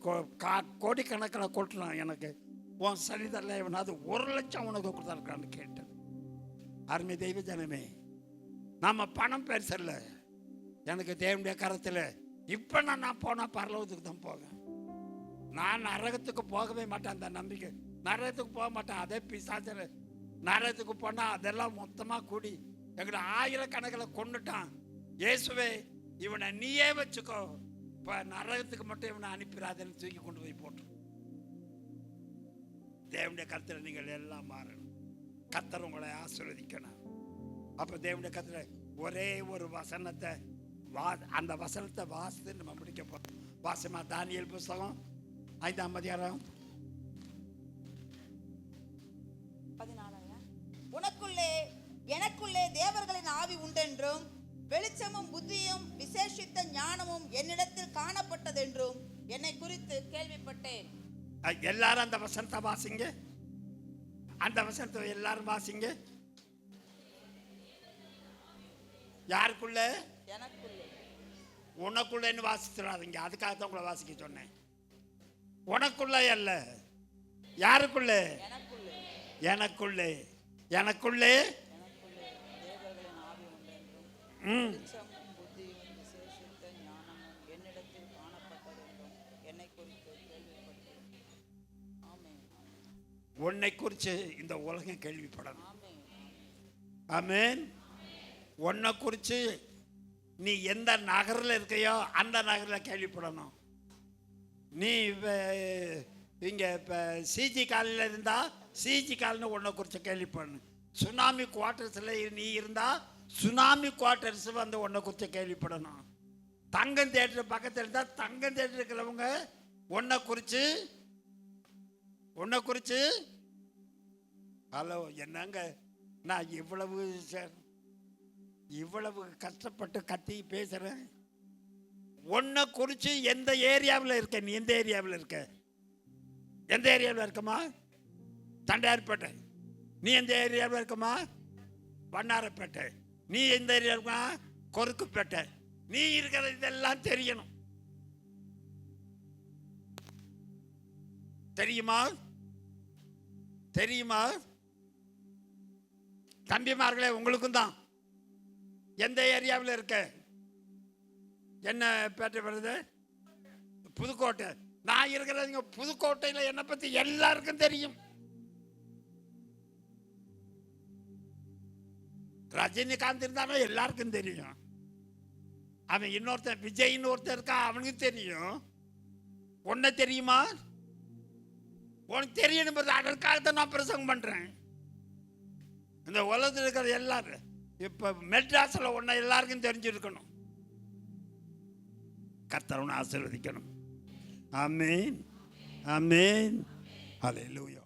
கோடிக்கணக்கில் கொட்டுறான், எனக்கு உன் சரிதல்ல இவனாவது 1 லட்சம் உனக்கு கொடுத்தாருக்கான்னு கேட்டேன். அருமை தெய்வ ஜனமே, நம்ம பணம் பெருசல்ல, எனக்கு தேவனுடைய கரத்தில். இப்போ நான் போனால் பரலோகத்துக்கு தான் போவேன். நான் நரகத்துக்கு போகவே மாட்டேன். அந்த நம்பிக்கை, நரகத்துக்கு போக மாட்டேன். அதே பிசாசு நரகத்துக்கு போனால் அதெல்லாம் மொத்தமாக கூடி எங்களை ஆயிரக்கணக்கில் கொண்டுட்டான். இயேசுவே, இவனை நீயே வச்சுக்கோ, இப்போ நரகத்துக்கு மட்டும் இவனை அனுப்பிடாதன்னு தூக்கி கொண்டு போய் போட்டு. தேவனுடைய கருத்தில் நீங்கள் எல்லாம் மாறணும். கர்த்தர் உங்களை ஆசீர்வதிக்கணும். அப்போ தேவனுடைய கருத்தில் ஒரே ஒரு வசனத்தை அந்த வசனத்தை வாசித்து நம்ம முடிக்க போகிறோம். வாசமா தானியேல் புஸ்தகம் 5ஆம் அதிகாரம் 14. உனக்குள்ளே எனக்குள்ளே தேவர்களின் ஆவி உண்டென்றும் வெளிச்சமும் புத்தியும் விசேஷித்த ஞானமும் என்னிடத்தில் காணப்பட்டதென்றும் என்னை குறித்து கேள்விப்பட்டேன். எல்லாரும் அந்த வசனத்தை வாசிங்க. அந்த வசனத்தை எல்லாரும் வாசிங்க. யாருக்குள்ள? எனக்குள்ளே. உனக்குள்ளேன்னு வாசிச்சிடாதீங்க. அதுக்காக தான் உங்களை வாசிக்க சொன்னேன். உனக்குள்ளே அல்ல, யாருக்குள்ளே? எனக்குள்ளே. எனக்குள்ளே. எனக்குள்ளே தேவர்களின் ஆவி உண்டென்றும் வெளிச்சமும் புத்தியும் விசேஷித்த ஞானமும் என்னிடத்தில் காணப்பட்டதென்றும் என்னை குறித்து கேள்விப்பட்டேன். ஆமென். உன்னை குறித்து இந்த உலகம் கேள்விப்படணும். ஆமென். ஆமென். உன்னை குறித்து நீ எந்த நகரில் இருக்கையோ அந்த நகரில் கேள்விப்படணும். நீ இங்கே இப்போ சிஜி காலில் இருந்தால் சிஜி கால்னு உன்னை குறித்து கேள்விப்படணும். சுனாமி குவார்ட்டர்ஸில் நீ இருந்தால் சுனாமி குவார்ட்டர்ஸ் வந்து உன்னை குறித்து கேள்விப்படணும். தங்கம் தேட்டர் பக்கத்தில் இருந்தால் தங்கம் தேட்டர் இருக்கிறவங்க உன்னை குறித்து ஹலோ, என்னங்க நான் இவ்வளவு கஷ்டப்பட்டு கத்தி பேசுகிறேன். உன்னை குறித்து எந்த ஏரியாவில் இருக்க? நீ எந்த ஏரியாவில் இருக்க? எந்த ஏரியாவில் இருக்கமா? தண்டையார்பேட்டை. நீ எந்த ஏரியாவில் இருக்கமா? வண்ணாரப்பேட்டை. நீ எந்த ஏரியாவில் இருக்கமா? கொருக்குப்பேட்டை. நீ இருக்கிற இதெல்லாம் தெரியணும். தெரியுமா? தெரியுமா? தம்பிமார்களே, உங்களுக்கும் தான். எந்த ஏரியாவில் இருக்க? என்ன பேட்டை வருது? புதுக்கோட்டை. நான் இருக்கிறதுங்க புதுக்கோட்டையில் என்னை பற்றி எல்லாருக்கும் தெரியும். ரஜினிகாந்த் இருந்தாலும் எல்லாருக்கும் தெரியும். அவன் இன்னொருத்தன் விஜய்னு ஒருத்தன் இருக்கான், அவனுக்கு தெரியும். உன்னை தெரியுமா? உனக்கு தெரியணும். அதற்காகத்தான் நான் பிரசங்கம் பண்ணுறேன். இந்த உலகத்தில் இருக்கிற எல்லாரும் இப்போ மெட்ராஸில் ஒன்றை எல்லாருக்கும் தெரிஞ்சிருக்கணும். கர்த்தர் உன்னை ஆசீர்வதிக்கணும். ஆமென். ஆமென். ஹல்லேலூயா.